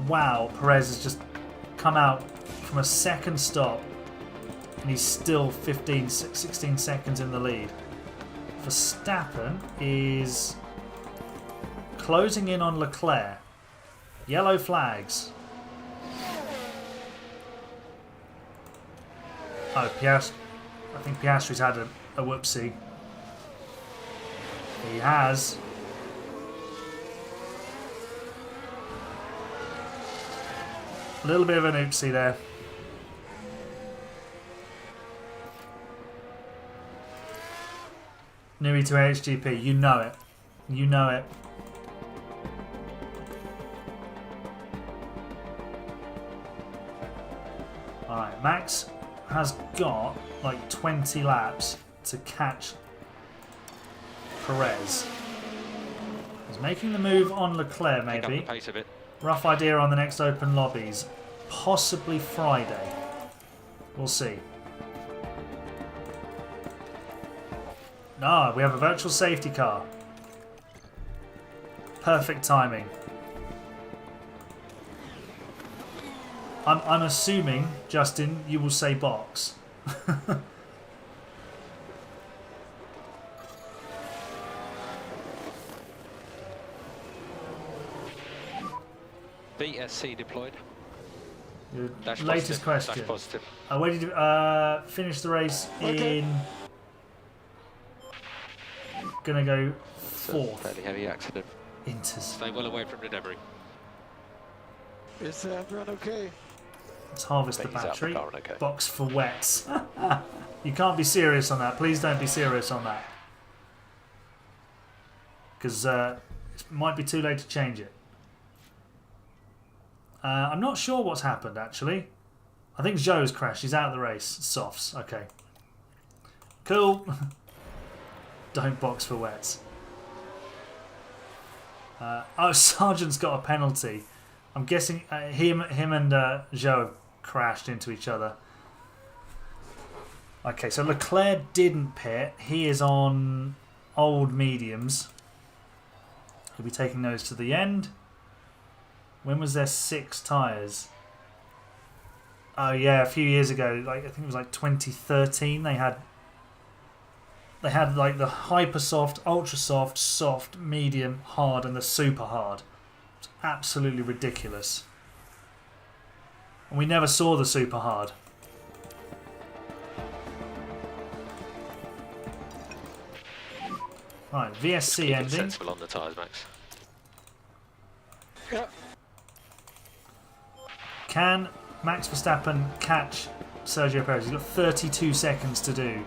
Wow, Perez has just come out from a second stop and he's still 16 seconds in the lead. Verstappen is closing in on Leclerc. Yellow flags. Oh, Piastri. I think Piastri's had a whoopsie. He has. A little bit of an oopsie there. Newey to AHGP. You know it. You know it. Alright, Max has got like 20 laps to catch Perez. He's making the move on Leclerc, Pick up maybe. the pace a bit. Rough idea on the next open lobbies. Possibly Friday. We'll see. No, we have a virtual safety car. Perfect timing. I'm assuming, Justin, you will say box. BSC deployed. Your Dash latest positive. question. Dash positive. Where did you finish the race Okay. in? Gonna go It's a fourth. fairly heavy accident. Inters. Stay well away from the debris. Is everyone okay? Let's harvest the He's out of battery. the car and okay. Box for wets. You can't be serious on that. Please don't be serious on that. Because it might be too late to change it. I'm not sure what's happened, actually. I think Joe's crashed. He's out of the race. Softs. Okay. Cool. Don't box for wets. Oh, Sargeant's got a penalty. I'm guessing him and Joe have crashed into each other. Okay, so Leclerc didn't pit. He is on old mediums. He'll be taking those to the end. When was there 6 tyres? Oh yeah, a few years ago. Like I think it was like 2013. They had like the hyper soft, ultra soft, soft, medium, hard, and the super hard. It's absolutely ridiculous. And we never saw the super hard. Right, VSC Keep it ending. sensible on the tyres, Max. Yeah. Can Max Verstappen catch Sergio Perez? He's got 32 seconds to do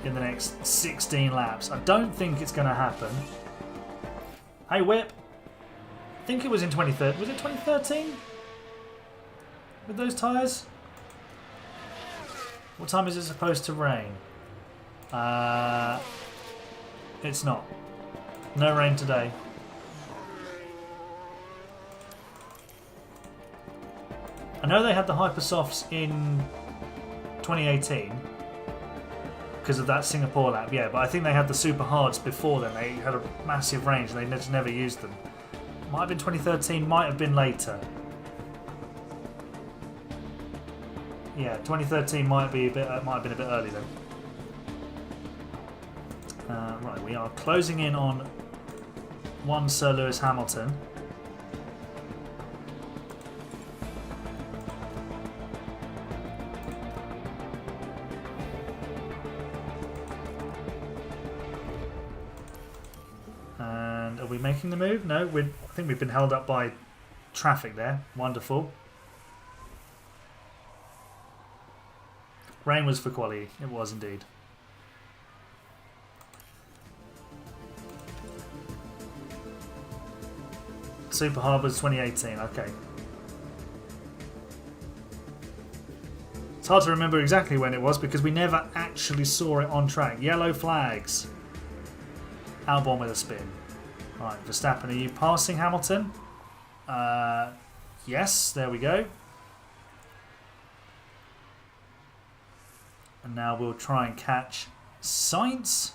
in the next 16 laps. I don't think it's going to happen. Hey, Whip. I think it was in 2013. Was it 2013? With those tyres? What time is it supposed to rain? It's not. No rain today. I know they had the Hypersofts in 2018 because of that Singapore lap, yeah, but I think they had the Super Hards before then. They had a massive range and they just never used them. Might have been 2013, might have been later. Yeah, 2013 might have been a bit early then. Right, we are closing in on one Sir Lewis Hamilton. And are we making the move? No, I think we've been held up by traffic there. Wonderful. Rain was for quality. It was indeed. Super Harbours 2018, okay. It's hard to remember exactly when it was because we never actually saw it on track. Yellow flags. Albon with a spin. Right, Verstappen, are you passing Hamilton? Yes, there we go. And now we'll try and catch Sainz.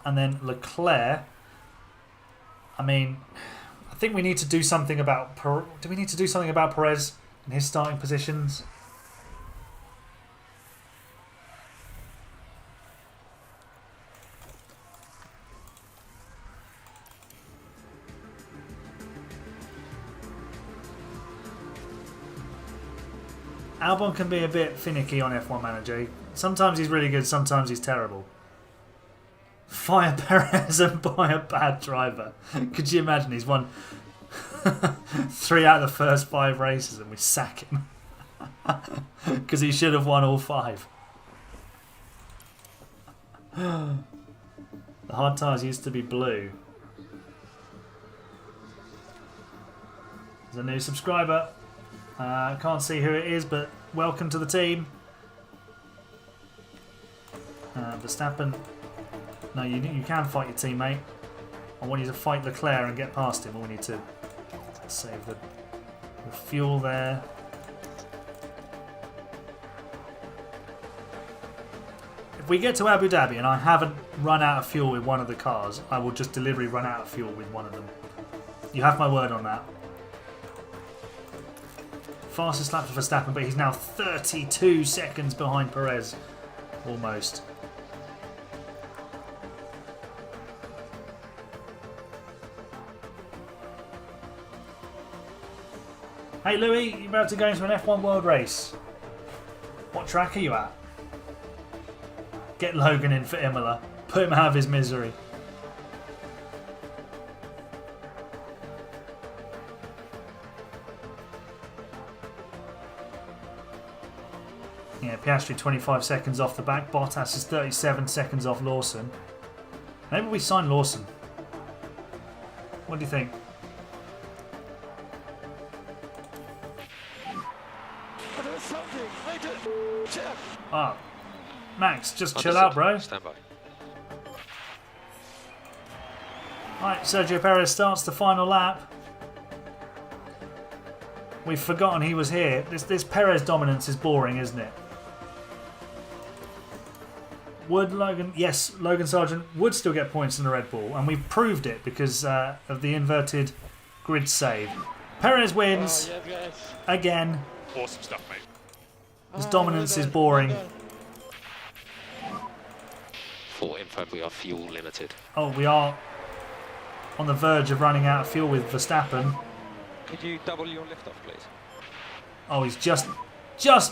And then Leclerc. I mean, I think we need to do something about... Do we need to do something about Perez and his starting positions? Albon can be a bit finicky on F1 Manager. Sometimes he's really good, sometimes he's terrible. Fire Perez and buy a bad driver. Could you imagine? He's won 3 out of the first 5 races and we sack him. Because he should have won all 5. The hard tyres used to be blue. There's a new subscriber. I can't see who it is, but welcome to the team. Verstappen. No, you can fight your teammate. I want you to fight Leclerc and get past him. I want you to save the fuel there. If we get to Abu Dhabi and I haven't run out of fuel with one of the cars, I will just deliberately run out of fuel with one of them. You have my word on that. Fastest lap for Verstappen, but he's now 32 seconds behind Perez. Almost. Hey Louis, you're about to go into an F1 World Race. What track are you at? Get Logan in for Imola. Put him out of his misery. Yeah, Piastri 25 seconds off the back. Bottas is 37 seconds off Lawson. Maybe we sign Lawson. What do you think? Ah, Max, just chill out, bro. Stand by. Right, Sergio Perez starts the final lap. We've forgotten he was here. This Perez dominance is boring, isn't it? Would Logan... Yes, Logan Sargeant would still get points in the Red Bull, and we've proved it because of the inverted grid save. Perez wins again. Awesome stuff, mate. His dominance is boring. For info, we are fuel limited. Oh, we are on the verge of running out of fuel with Verstappen. Could you double your lift off, please? Oh, he's just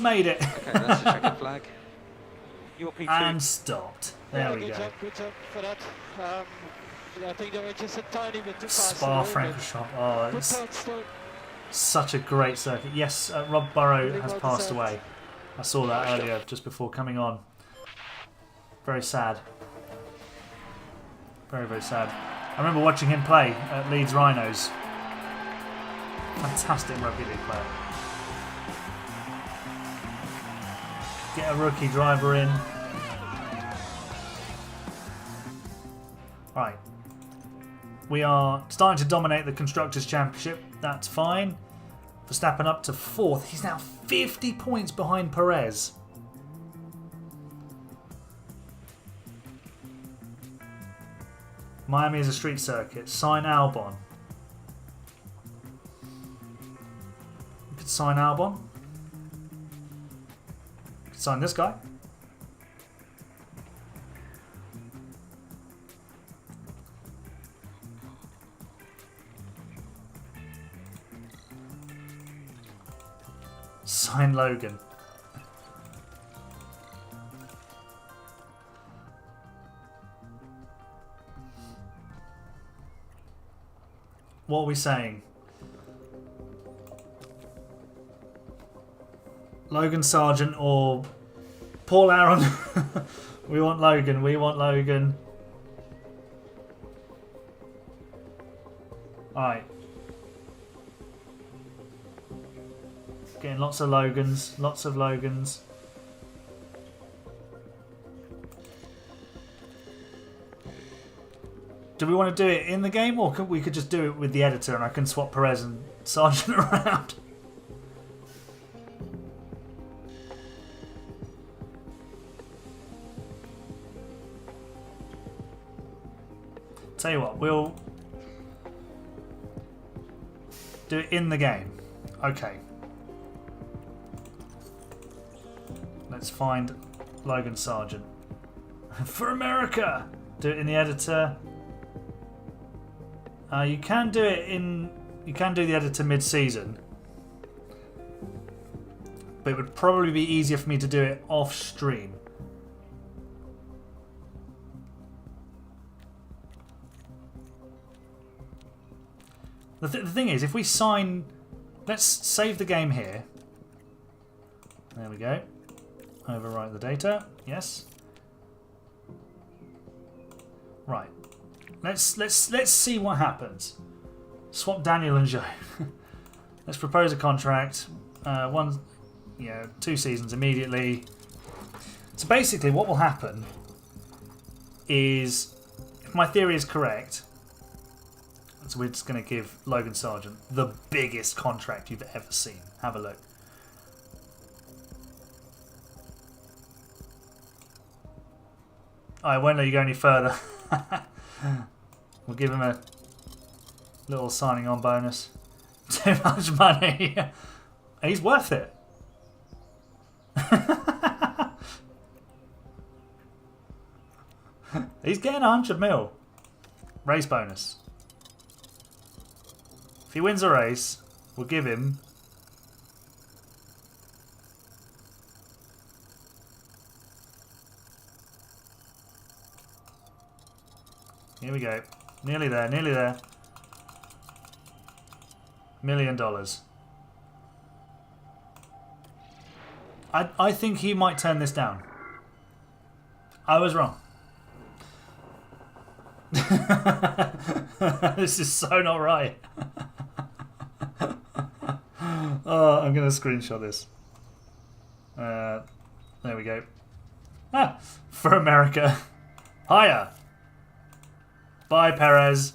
made it. Okay, that's the checkered flag. Your P2. And stopped. There we good go. job, good job for that. I think they were just a tiny bit too fast. Spa-Francorchamps. Oh, it's such a great circuit. Yes, Rob Burrow has passed away. I saw that earlier, just before coming on. Very sad. Very, very sad. I remember watching him play at Leeds Rhinos. Fantastic rugby league player. Get a rookie driver in. Right. We are starting to dominate the Constructors' Championship. That's fine. Verstappen up to 4th. He's now 50 points behind Perez. Miami is a street circuit. Sign Albon. We could sign Albon. We could sign this guy. Sign Logan. What are we saying? Logan Sargeant or Paul Aaron? We want Logan. We want Logan. Alright. Getting lots of Logans. Lots of Logans. Do we want to do it in the game, or we could just do it with the editor and I can swap Perez and Sargeant around? Tell you what, we'll do it in the game. Okay. Let's find Logan Sargeant. For America! Do it in the editor. You can do it in... You can do the editor mid-season. But it would probably be easier for me to do it off-stream. The thing is, if we sign... Let's save the game here. There we go. Overwrite the data. Yes. Right. Let's see what happens. Swap Daniel and Joe. Let's propose a contract. 2 seasons immediately. So basically, what will happen is, if my theory is correct, so we're just going to give Logan Sargeant the biggest contract you've ever seen. Have a look. I won't let you go any further. We'll give him a little signing on bonus. Too much money. He's worth it. He's getting 100 mil. Race bonus. If he wins a race, we'll give him here we go. Nearly there, nearly there. $1 million. I think he might turn this down. I was wrong. This is so not right. Oh, I'm going to screenshot this. There we go. Ah, for America. Hiya. Bye, Perez.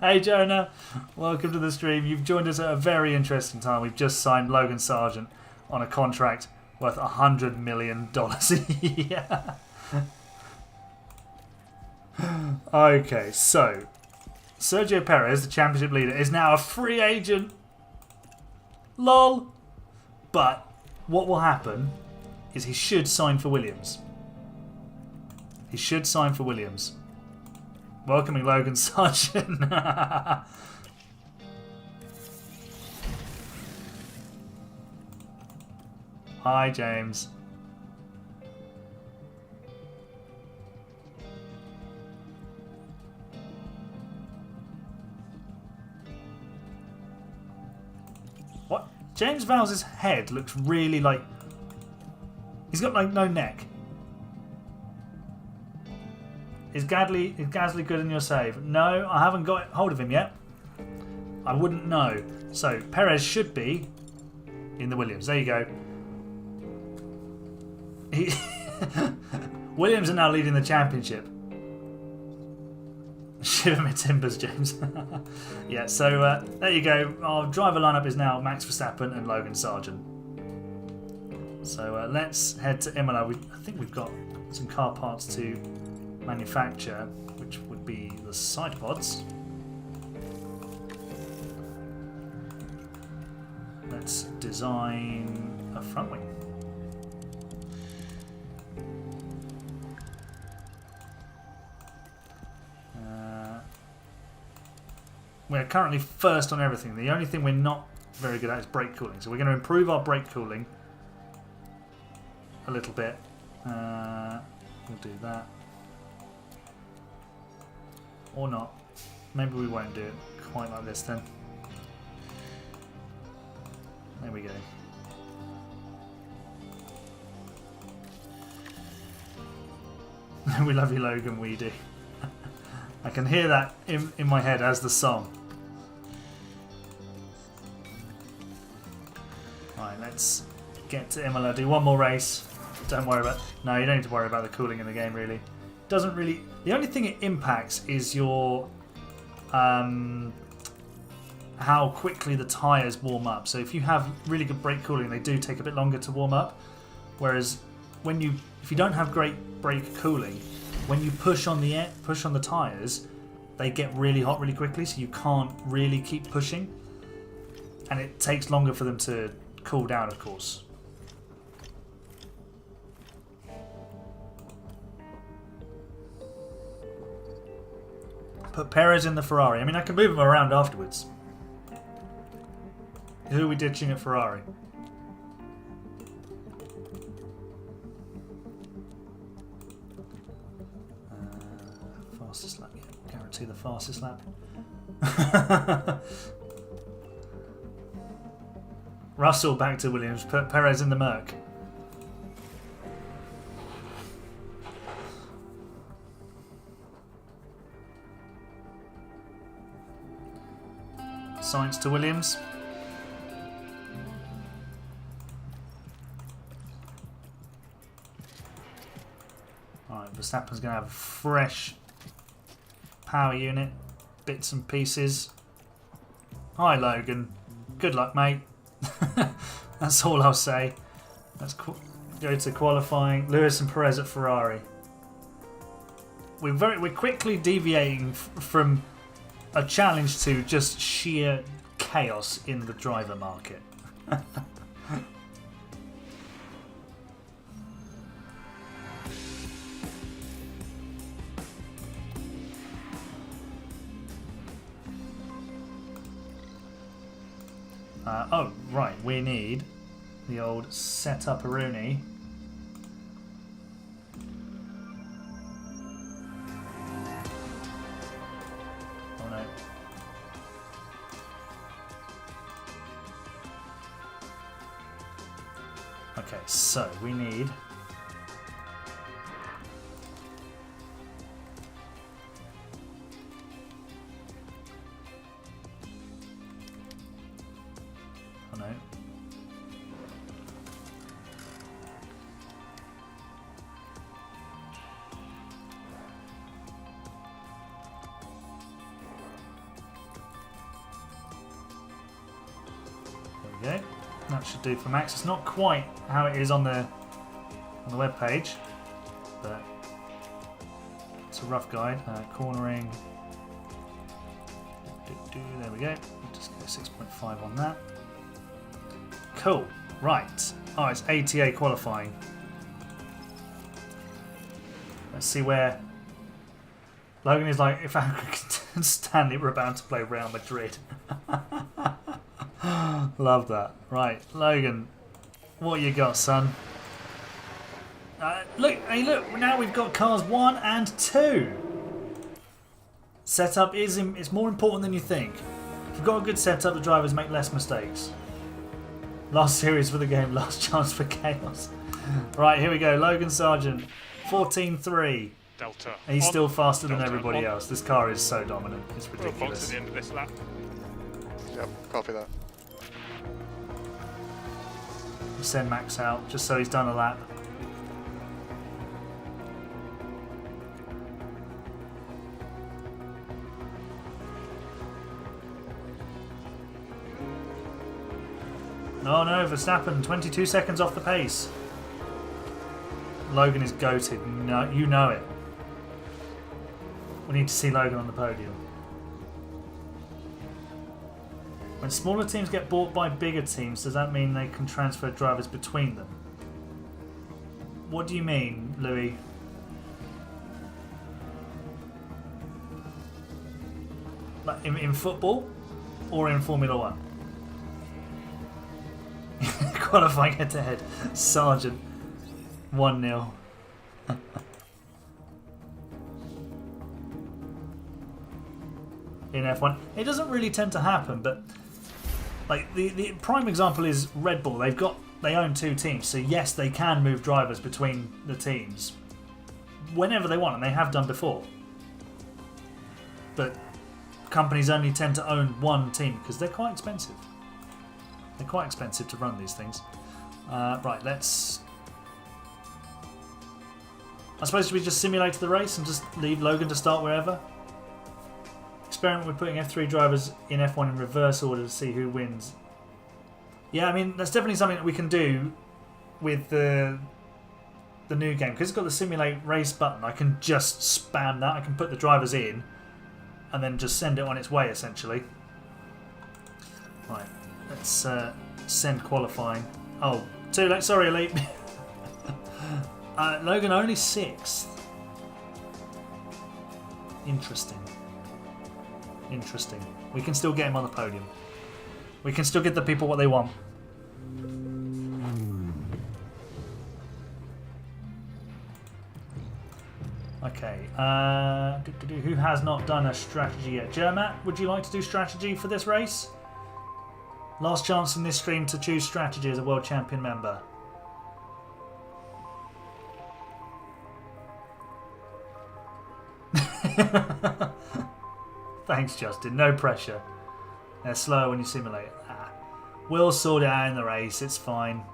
Hey, Jonah. Welcome to the stream. You've joined us at a very interesting time. We've just signed Logan Sargeant on a contract worth $100 million a year. Okay, so Sergio Perez, the championship leader, is now a free agent. LOL. But what will happen is he should sign for Williams. He should sign for Williams. Welcoming Logan Sargeant. Hi, James. What? James Vowles' head looks really like... He's got like no neck. Is Gasly good in your save? No, I haven't got hold of him yet. I wouldn't know. So, Perez should be in the Williams. There you go. Williams are now leading the championship. Shiver me timbers, James. Yeah, so there you go. Our driver lineup is now Max Verstappen and Logan Sargeant. So let's head to Imola. I think we've got some car parts to manufacture, which would be the side pods. Let's design a front wing. We're currently first on everything. The only thing we're not very good at is brake cooling. So we're going to improve our brake cooling a little bit. We'll do that. Or not. Maybe we won't do it quite like this then. There we go. We love you, Logan, we do. I can hear that in my head as the song. Right, let's get to Imola. Do one more race. Don't worry about... No, you don't need to worry about the cooling in the game, really. Doesn't really... The only thing it impacts is your... how quickly the tyres warm up. So if you have really good brake cooling, they do take a bit longer to warm up. Whereas if you don't have great brake cooling, when you push on the tyres, they get really hot really quickly, so you can't really keep pushing. And it takes longer for them to cool down, of course. Put Perez in the Ferrari. I mean, I can move him around afterwards. Who are we ditching at Ferrari? Fastest lap, yeah. Guarantee the fastest lap. Russell back to Williams. Put Perez in the Merc. Sainz to Williams. Alright, Verstappen's going to have a fresh power unit, bits and pieces. Hi Logan, good luck mate. That's all I'll say. Let's go to qualifying. Lewis and Perez at Ferrari. We're quickly deviating from a challenge to just sheer chaos in the driver market. Oh, right, we need the old setup-a-rooney. Oh no. Okay, so we need... Oh no. There we go. That should do for Max. It's not quite how it is on the web page, but it's a rough guide. Cornering. There we go. Just go 6.5 on that. Cool. Right. Oh, it's ATA qualifying. Let's see where Logan is like, if Africa and Stanley were about to play Real Madrid. Love that. Right, Logan, what you got, son? Look, hey, look. Now we've got cars 1 and 2. Setup it's more important than you think. If you've got a good setup, the drivers make less mistakes. Last series for the game, last chance for chaos. Right, here we go. Logan Sargeant, 14.3. Delta. He's on. still faster than Delta everybody on. else. This car is so dominant. It's We're on box ridiculous. at the end of this lap. Yep, copy that. Send Max out just so he's done a lap. Oh no, Verstappen, 22 seconds off the pace. Logan is goated. No, you know it. We need to see Logan on the podium. When smaller teams get bought by bigger teams, does that mean they can transfer drivers between them? What do you mean, Louis? Like in football or in Formula One? Qualifying head-to-head. Sargeant, 1-0. In F1. It doesn't really tend to happen, but like the prime example is Red Bull. They own 2 teams, so yes, they can move drivers between the teams whenever they want, and they have done before. But companies only tend to own 1 team because they're quite expensive. They're quite expensive to run these things. Right, let's... I suppose we just simulate the race and just leave Logan to start wherever? Experiment with putting F3 drivers in F1 in reverse order to see who wins. Yeah, I mean, that's definitely something that we can do with the new game. Because it's got the simulate race button, I can just spam that. I can put the drivers in and then just send it on its way, essentially. Right, let's send qualifying. Oh, too late. Sorry, Elite. Logan only 6th. Interesting. Interesting. We can still get him on the podium. We can still get the people what they want. Okay. Who has not done a strategy yet? Jermat, would you like to do strategy for this race? Last chance in this stream to choose strategy as a world champion member. Thanks, Justin. No pressure. They're slow when you simulate. Ah. We'll sort it out in the race. It's fine.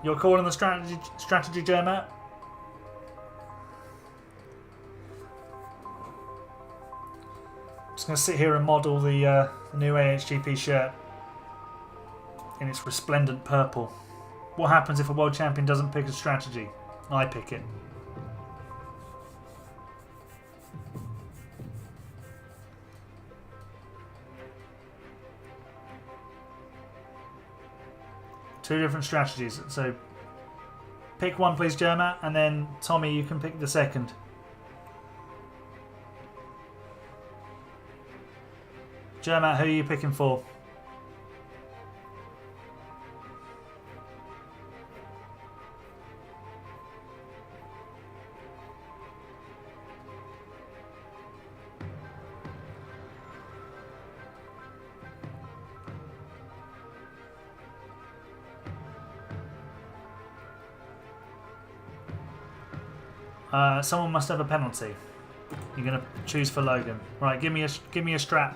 You're calling the strategy, Jermat? Just going to sit here and model the new AHGP shirt in its resplendent purple. What happens if a world champion doesn't pick a strategy? I pick it. Two different strategies. So pick one, please, Jermat, and then Tommy, you can pick the second. Jermat, who are you picking for? Someone must have a penalty. You're gonna choose for Logan. Right, give me a strap.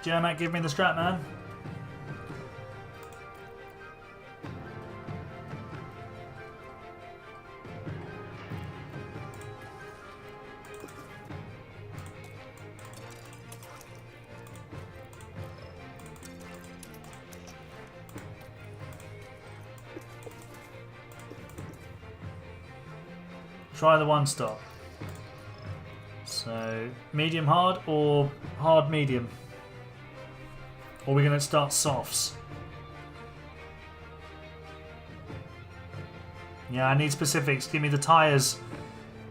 Jermat, give me the strap, man. Try the one stop. So, medium hard or hard medium? Or are we going to start softs? Yeah, I need specifics. Give me the tyres.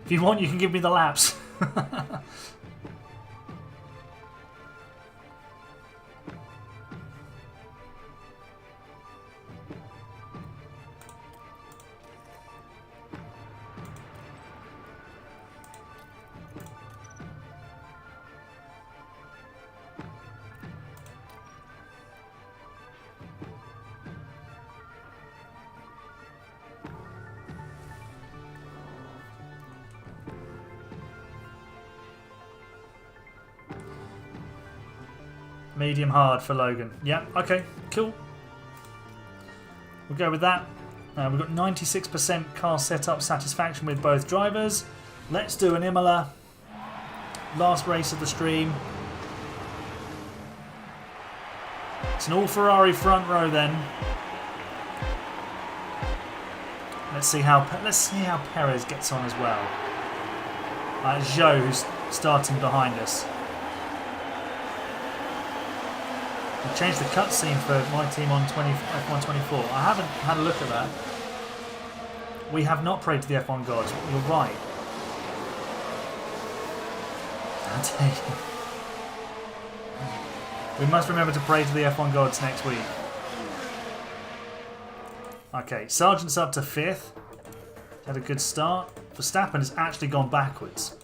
If you want, you can give me the laps. Medium hard for Logan. Yeah, okay, cool. We'll go with that. We've got 96% car setup satisfaction with both drivers. Let's do an Imola. Last race of the stream. It's an all Ferrari front row then. Let's see how Perez gets on as well. Zhou, who's starting behind us. I've changed the cutscene for my team on F1 24. I haven't had a look at that. We have not prayed to the F1 gods. You're right. I'll tell you. We must remember to pray to the F1 gods next week. Okay, Sargeant's up to 5th. Had a good start. Verstappen has actually gone backwards.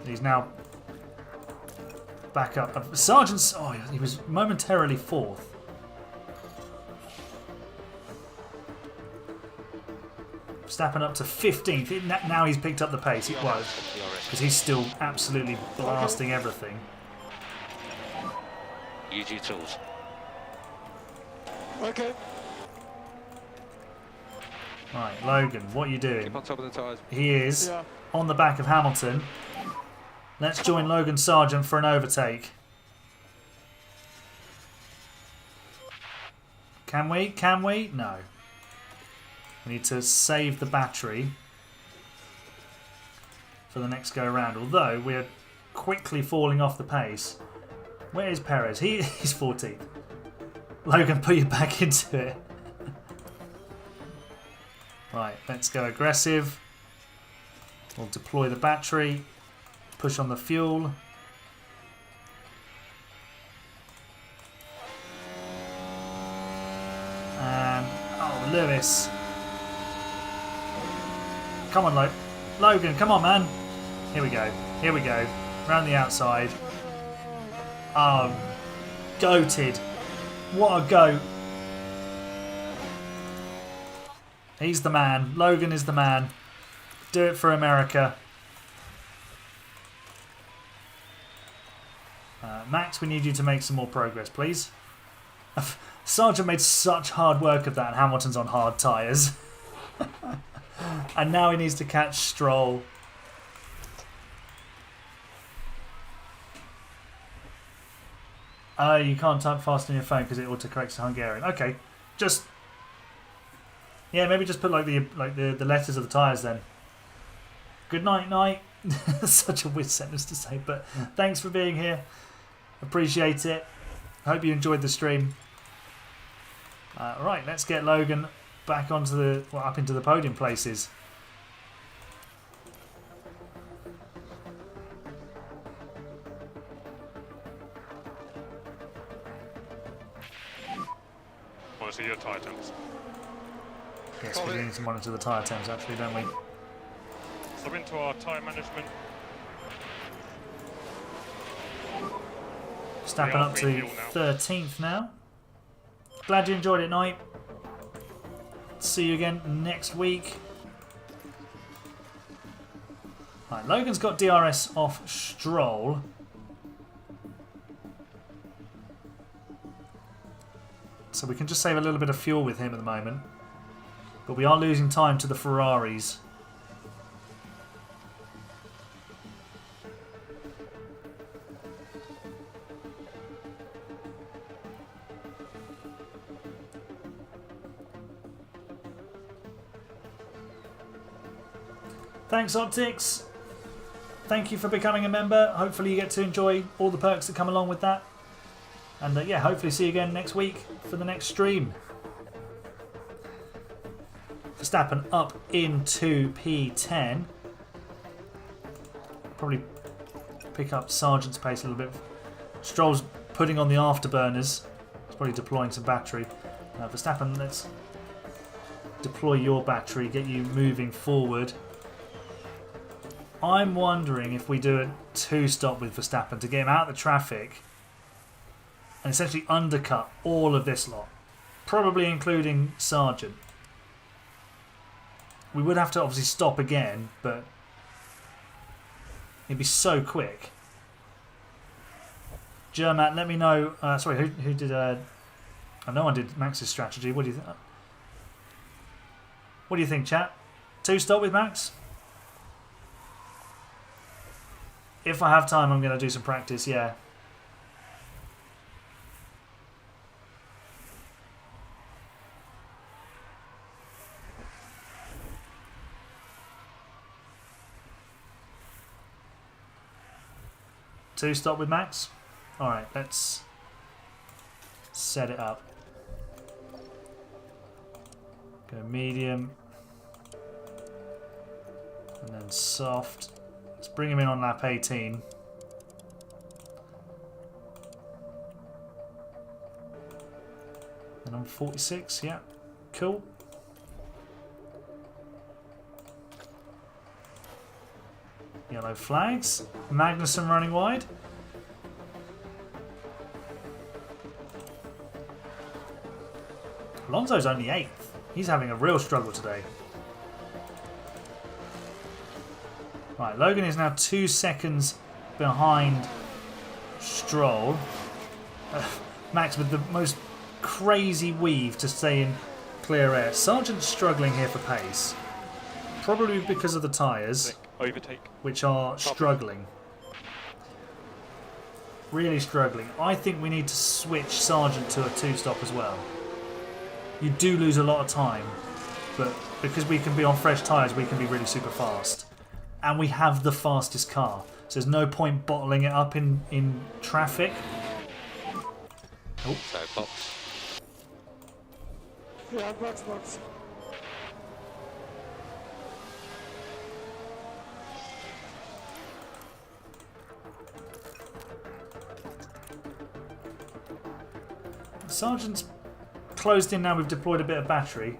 He's now back up. Sargeant's... Oh, he was momentarily 4th. Verstappen up to 15th. Now he's picked up the pace. It was. Because he's still absolutely blasting everything. Use your tools. Okay. Right, Logan, what are you doing? Keep on top of the tyres. He is Yeah. on the back of Hamilton. Let's join Logan Sargeant for an overtake. Can we? Can we? No. We need to save the battery for the next go round. Although we're quickly falling off the pace. Where is Perez? He's 14th. Logan, put you back into it. Right, let's go aggressive. We'll deploy the battery. Push on the fuel. Lewis. Come on, Logan, come on, man. Here we go. Here we go. Round the outside. Goated. What a goat. He's the man. Logan is the man. Do it for America. Max, we need you to make some more progress, please. Sargeant made such hard work of that, and Hamilton's on hard tyres. And now he needs to catch Stroll. You can't type fast on your phone because it autocorrects to Hungarian. Okay, just maybe just put like the letters of the tyres then. Good night, night. Such a weird sentence to say, but thanks for being here. Appreciate it. Hope you enjoyed the stream. Right, let's get Logan back onto up into the podium places. Want to see your tyre temps? Yes, we do need to monitor the tyre temps actually, don't we? So into our tyre management. Stepping up to 13th now. Glad you enjoyed it, Knight. See you again next week. Right, Logan's got DRS off Stroll. So we can just save a little bit of fuel with him at the moment. But we are losing time to the Ferraris. Thanks, Optics. Thank you for becoming a member. Hopefully you get to enjoy all the perks that come along with that. And yeah, hopefully see you again next week for the next stream. Verstappen up into P10. Probably pick up Sargeant's pace a little bit. Stroll's putting on the afterburners. He's probably deploying some battery. Verstappen, let's deploy your battery, get you moving forward. I'm wondering if we do a two-stop with Verstappen to get him out of the traffic and essentially undercut all of this lot, probably including Sargeant. We would have to obviously stop again, but it'd be so quick. Germat, let me know. Sorry, who did? No one did Max's strategy. What do you think? What do you think, chat? Two-stop with Max? If I have time, I'm going to do some practice, yeah. Two-stop with Max? Alright, let's set it up. Go medium. And then soft. Let's bring him in on lap 18. And on 46, yeah. Cool. Yellow flags. Magnussen running wide. Alonso's only 8th. He's having a real struggle today. Right, Logan is now 2 seconds behind Stroll. Max with the most crazy weave to stay in clear air. Sargeant's struggling here for pace. Probably because of the tyres, Overtake. which are struggling. Really struggling. I think we need to switch Sargeant to a two-stop as well. You do lose a lot of time, but because we can be on fresh tyres, we can be really super fast. And we have the fastest car, so there's no point bottling it up in traffic. Oh. So, box. Yeah, box. Sargeant's closed in now. We've deployed a bit of battery.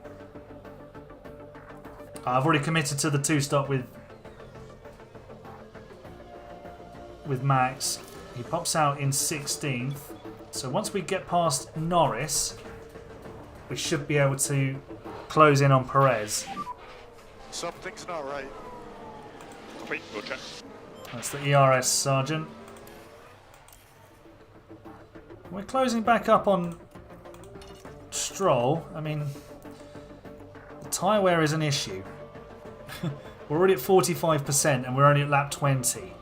I've already committed to the 2-stop with Max. He pops out in 16th. So once we get past Norris, we should be able to close in on Perez. Something's not right. Copy, we'll check. That's the ERS Sargeant. We're closing back up on Stroll. I mean, the tyre wear is an issue. We're already at 45% and we're only at lap 20.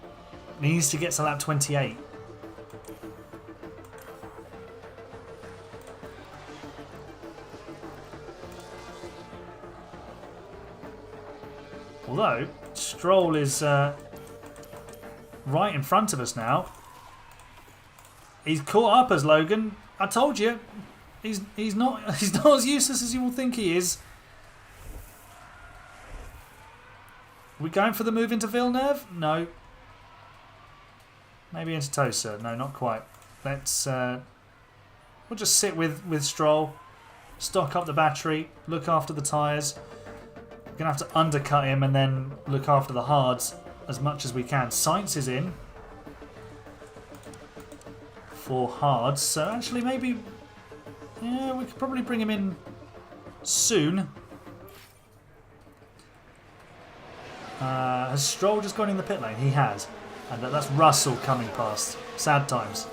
He needs to get to lap 28. Although, Stroll is right in front of us now. He's caught up as Logan. I told you, he's not as useless as you will think he is. Are we going for the move into Villeneuve? No. Maybe into Tosa. No, not quite. Let's we'll just sit with Stroll, stock up the battery, look after the tyres. We're going to have to undercut him and then look after the hards as much as we can. Sainz is in for hards, so actually maybe, yeah, we could probably bring him in soon. Has Stroll just gone in the pit lane? He has. And that's Russell coming past. Sad times.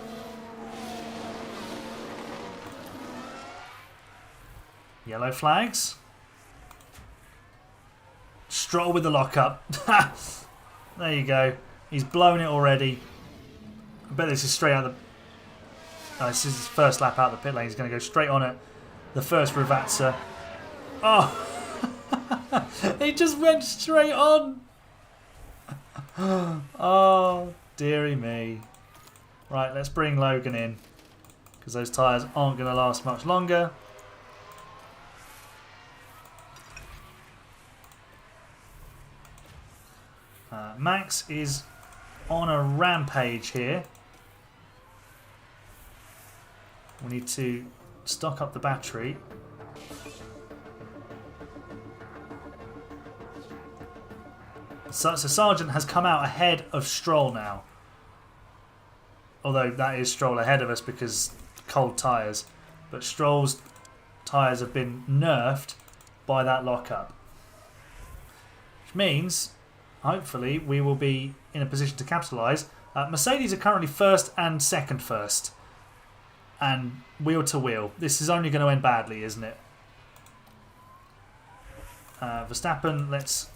Yellow flags. Stroll with the lockup. There you go. He's blown it already. I bet this is straight out of the... this is his first lap out of the pit lane. He's going to go straight on it. The first Ravazza. Oh! He just went straight on. Oh, dearie me. Right, let's bring Logan in. Because those tyres aren't going to last much longer. Max is on a rampage here. We need to stock up the battery. So Sargeant has come out ahead of Stroll now. Although that is Stroll ahead of us because cold tyres. But Stroll's tyres have been nerfed by that lockup. Which means, hopefully, we will be in a position to capitalise. Mercedes are currently first and second first. And wheel to wheel. This is only going to end badly, isn't it? Verstappen, let's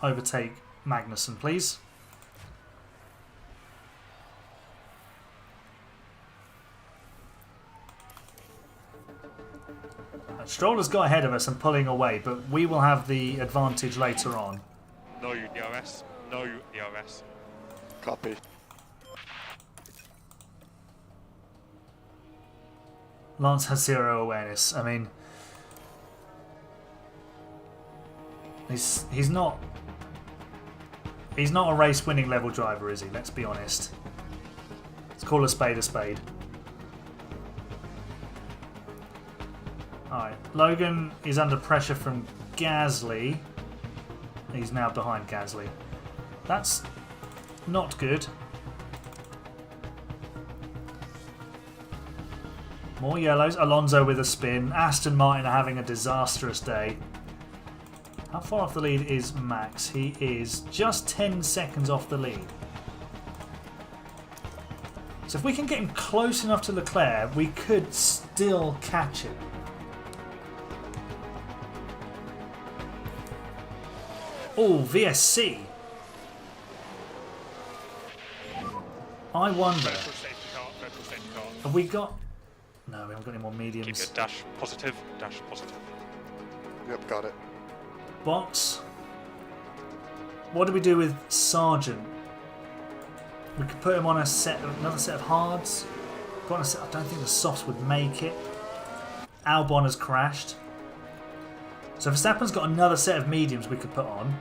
overtake Magnussen, please. Stroll has got ahead of us and pulling away, but we will have the advantage later on. No DRS. No DRS. Copy. Lance has zero awareness. I mean, he's not a race-winning level driver, is he? Let's be honest. Let's call a spade a spade. Alright, Logan is under pressure from Gasly. He's now behind Gasly. That's not good. More yellows. Alonso with a spin. Aston Martin are having a disastrous day. How far off the lead is Max? He is just 10 seconds off the lead. So if we can get him close enough to Leclerc, we could still catch him. Oh, VSC. I wonder, Go for a safety car. Go for a safety car. have we got... No, we haven't got any more Keep mediums. your dash positive. Dash positive. Yep, got it. Box. What do we do with Sargeant? We could put him on another set of hards. Put on a set, I don't think the softs would make it. Albon has crashed. So Verstappen's got another set of mediums we could put on.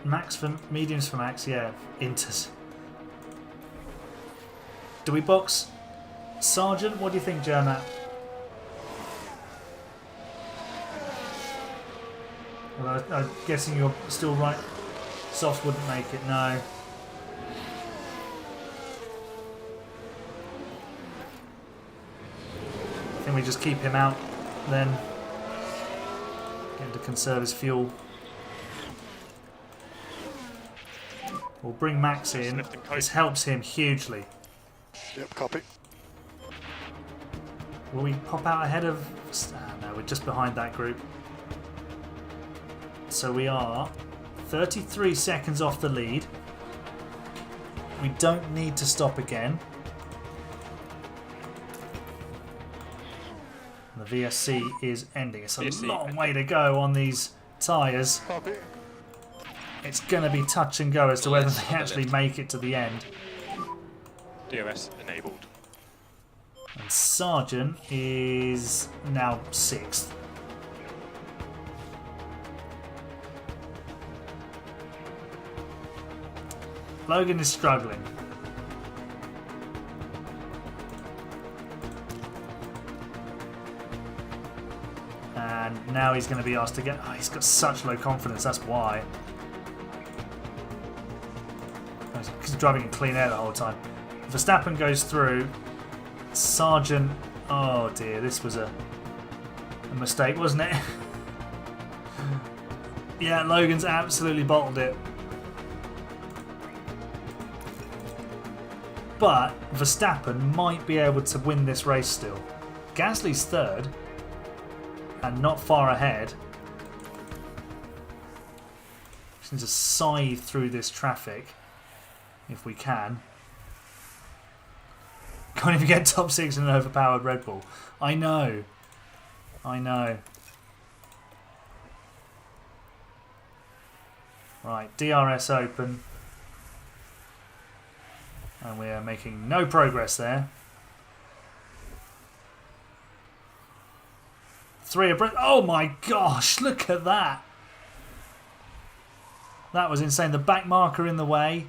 Max for mediums for Max, yeah. Inters. Do we box Sargeant? What do you think, Jermat? Well, I'm guessing you're still right. Soft wouldn't make it, no. I think we just keep him out then. Get him to conserve his fuel. We'll bring Max in. This helps him hugely. Yep, copy. Will we pop out ahead of... no, we're just behind that group. So we are 33 seconds off the lead. We don't need to stop again. The VSC is ending. It's a VSC long way to go on these tyres. Copy. It's going to be touch and go as to whether they actually make it to the end. DRS enabled. And Sargeant is now 6th. Logan is struggling. And now he's going to be asked to get... Oh, he's got such low confidence, that's why. He's driving in clean air the whole time. Verstappen goes through. Sargeant... Oh dear, this was a mistake, wasn't it? Yeah, Logan's absolutely bottled it. But Verstappen might be able to win this race still. Gasly's 3rd and not far ahead. Just need to scythe through this traffic if we can. Can't even get top 6 in an overpowered Red Bull. I know. I know. Right, DRS open. And we are making no progress there. 3 abreast. Oh my gosh, look at that. That was insane. The back marker in the way.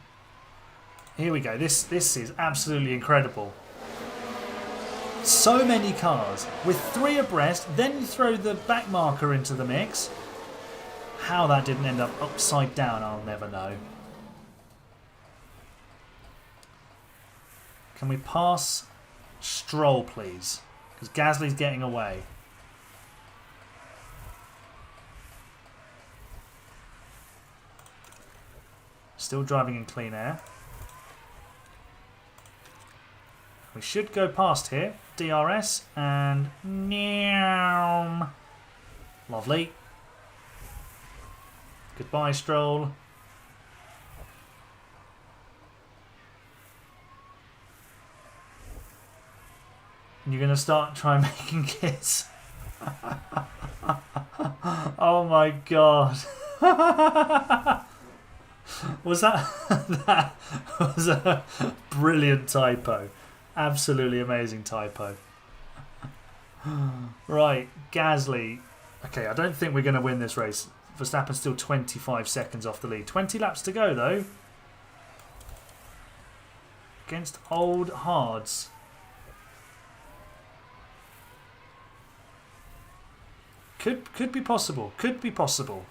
Here we go. This is absolutely incredible. So many cars with 3 abreast. Then you throw the back marker into the mix. How that didn't end up upside down, I'll never know. Can we pass Stroll, please? Because Gasly's getting away. Still driving in clean air. We should go past here. DRS and... Lovely. Goodbye, Stroll. You're going to start trying making kids. Oh my god. Was that... that was a brilliant typo. Absolutely amazing typo. Right, Gasly. Okay, I don't think we're going to win this race. Verstappen's still 25 seconds off the lead. 20 laps to go, though. Against old hards. Could be possible. Could be possible.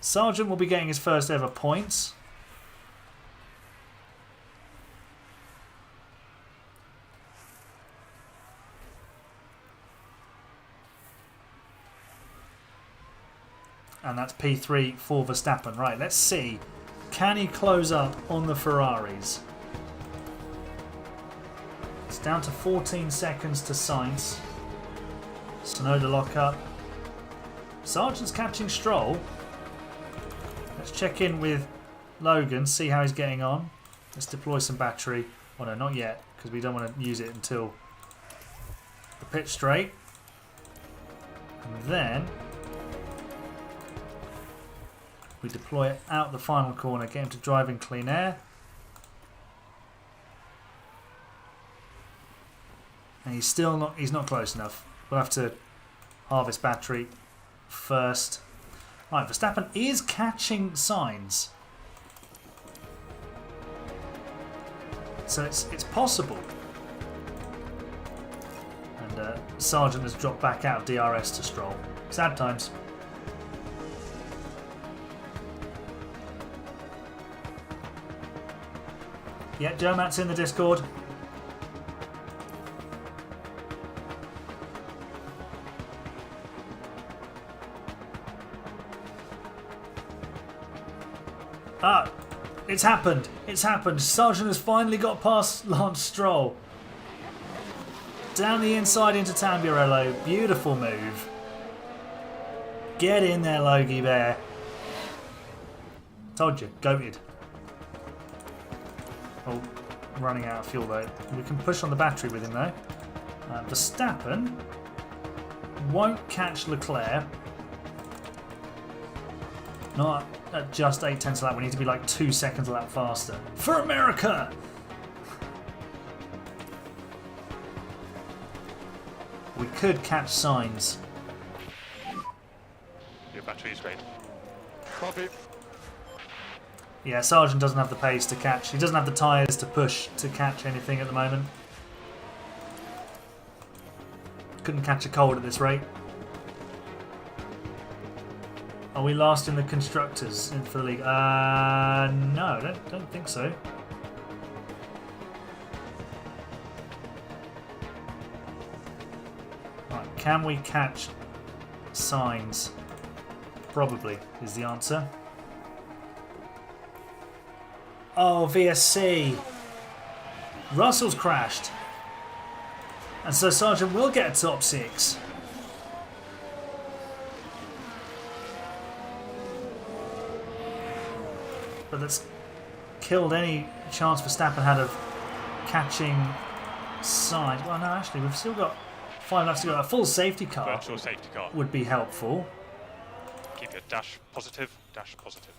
Sargeant will be getting his first ever points. And that's P3 for Verstappen. Right, let's see. Can he close up on the Ferraris? It's down to 14 seconds to Sainz. Sonoda lock up. Sargent's catching Stroll. Let's check in with Logan, see how he's getting on. Let's deploy some battery. Oh no, not yet, because we don't want to use it until the pit straight. And then we deploy it out the final corner, get him to drive in clean air. And he's not close enough. We'll have to harvest battery first. Right, Verstappen is catching Sainz. So it's possible. And Sargeant has dropped back out of DRS to Stroll. Sad times. Yeah, Joe Matt's in the Discord. Ah, it's happened. It's happened. Sargeant has finally got past Lance Stroll. Down the inside into Tamburello. Beautiful move. Get in there, Logie Bear. Told you, goated. Oh, running out of fuel though. We can push on the battery with him though. Verstappen won't catch Leclerc. Not at just 8/10 a lap. We need to be like 2 seconds a lap faster. For America! We could catch Sainz. Your battery's great. Copy. Yeah, Sargeant doesn't have the pace to catch. He doesn't have the tyres to push to catch anything at the moment. Couldn't catch a cold at this rate. Are we last in the constructors for the league? No, I don't think so. Right, can we catch Sainz? Probably is the answer. Oh, VSC. Russell's crashed. And so Sargeant will get a top 6. But that's killed any chance Verstappen had of catching Sainz. Well, no, actually, we've still got 5 laps to go. A full safety car Virtual safety car. would be helpful. Keep your dash positive, dash positive.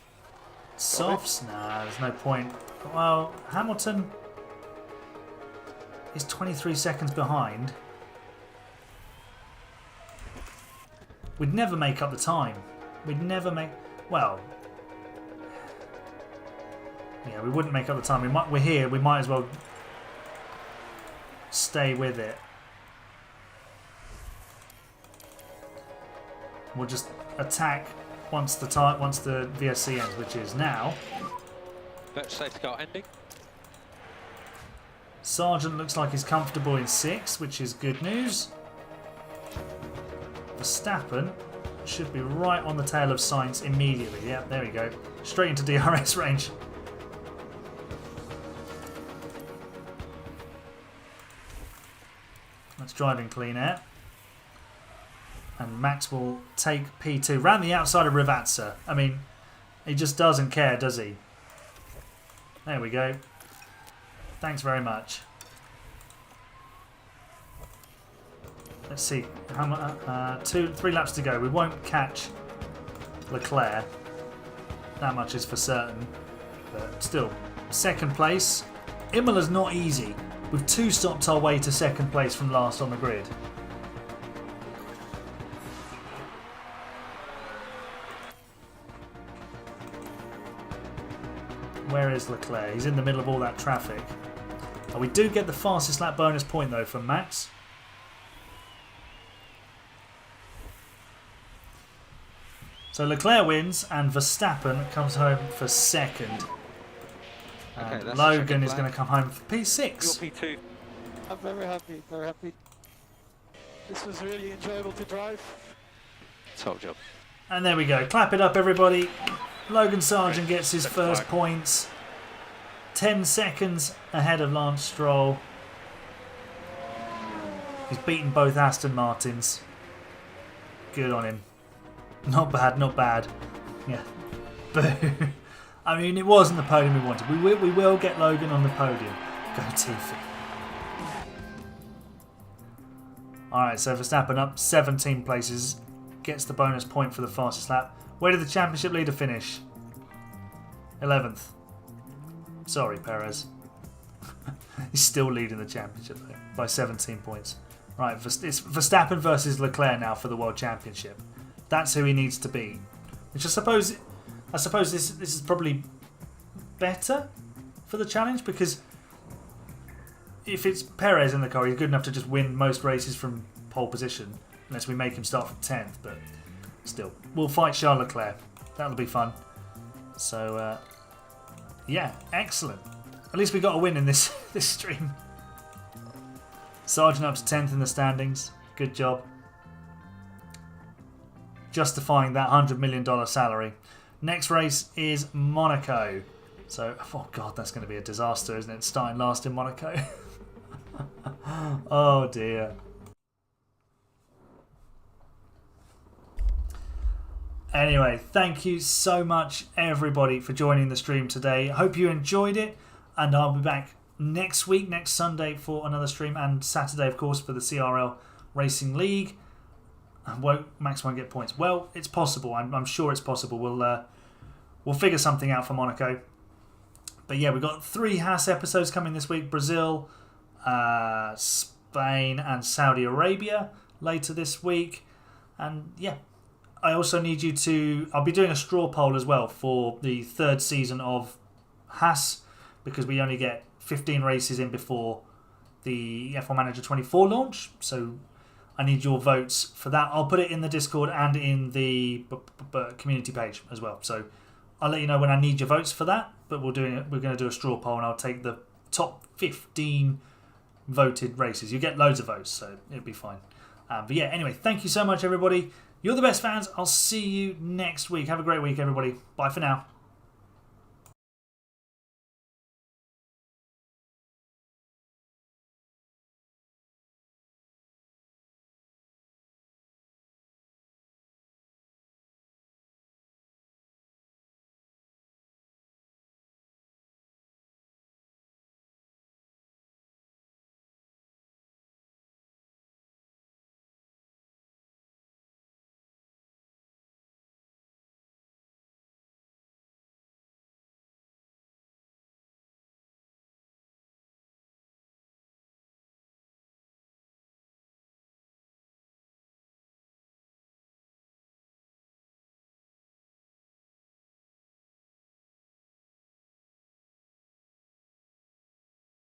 Softs? Nah, there's no point. Well, Hamilton is 23 seconds behind. We'd never make up the time. We'd never make... Well... Yeah, we wouldn't make up the time. We're here. We might as well stay with it. We'll just attack once the VSC ends, which is now. Virtual safety car ending. Sargeant looks like he's comfortable in 6th, which is good news. Verstappen should be right on the tail of Sainz immediately. Yeah, there we go. Straight into DRS range. That's driving clean air. And Max will take P2 round the outside of Rivazza. I mean, he just doesn't care, does he? There we go. Thanks very much. Let's see. How much? 3 laps to go. We won't catch Leclerc. That much is for certain. But still, 2nd place. Imola's not easy. We've 2 stopped our way to 2nd place from last on the grid. Where is Leclerc? He's in the middle of all that traffic. We do get the fastest lap bonus point though from Max. So Leclerc wins and Verstappen comes home for 2nd. And Okay, Logan is going to come home for P6. Your P2. I'm very happy, very happy. This was really enjoyable to drive. Top job. And there we go. Clap it up, everybody. Logan Sargeant gets his Second first flag. points. 10 seconds ahead of Lance Stroll. He's beaten both Aston Martins. Good on him. Not bad, not bad. Yeah. Boo. I mean, it wasn't the podium we wanted. We will get Logan on the podium. Go Tiffy. Alright, so Verstappen up 17 places. Gets the bonus point for the fastest lap. Where did the championship leader finish? 11th. Sorry, Perez. He's still leading the championship though, by 17 points. Right, it's Verstappen versus Leclerc now for the World Championship. That's who he needs to beat. Which I suppose this is probably better for the challenge, because if it's Perez in the car, he's good enough to just win most races from pole position, unless we make him start from 10th. But still, we'll fight Charles Leclerc. That'll be fun. So yeah, excellent. At least we got a win in this stream. Sargeant up to 10th in the standings. Good job. Justifying that $100 million salary. Next race is Monaco. So, oh god, that's going to be a disaster, isn't it? Starting last in Monaco. Oh dear. Anyway, thank you so much everybody for joining the stream today. I hope you enjoyed it, and I'll be back next week, next Sunday for another stream, and Saturday of course for the CRL Racing League. Won't Max won't get points? Well, it's possible. I'm sure it's possible. We'll figure something out for Monaco. But yeah, we've got 3 Haas episodes coming this week: Brazil, Spain, and Saudi Arabia later this week. And yeah, I also need you to... I'll be doing a straw poll as well for the 3rd season of Haas, because we only get 15 races in before the F1 Manager 24 launch. So I need your votes for that. I'll put it in the Discord and in the community page as well. So I'll let you know when I need your votes for that. But we're going to do a straw poll, and I'll take the top 15 voted races. You get loads of votes, so it'll be fine. But yeah, anyway, thank you so much, everybody. You're the best fans. I'll see you next week. Have a great week, everybody. Bye for now.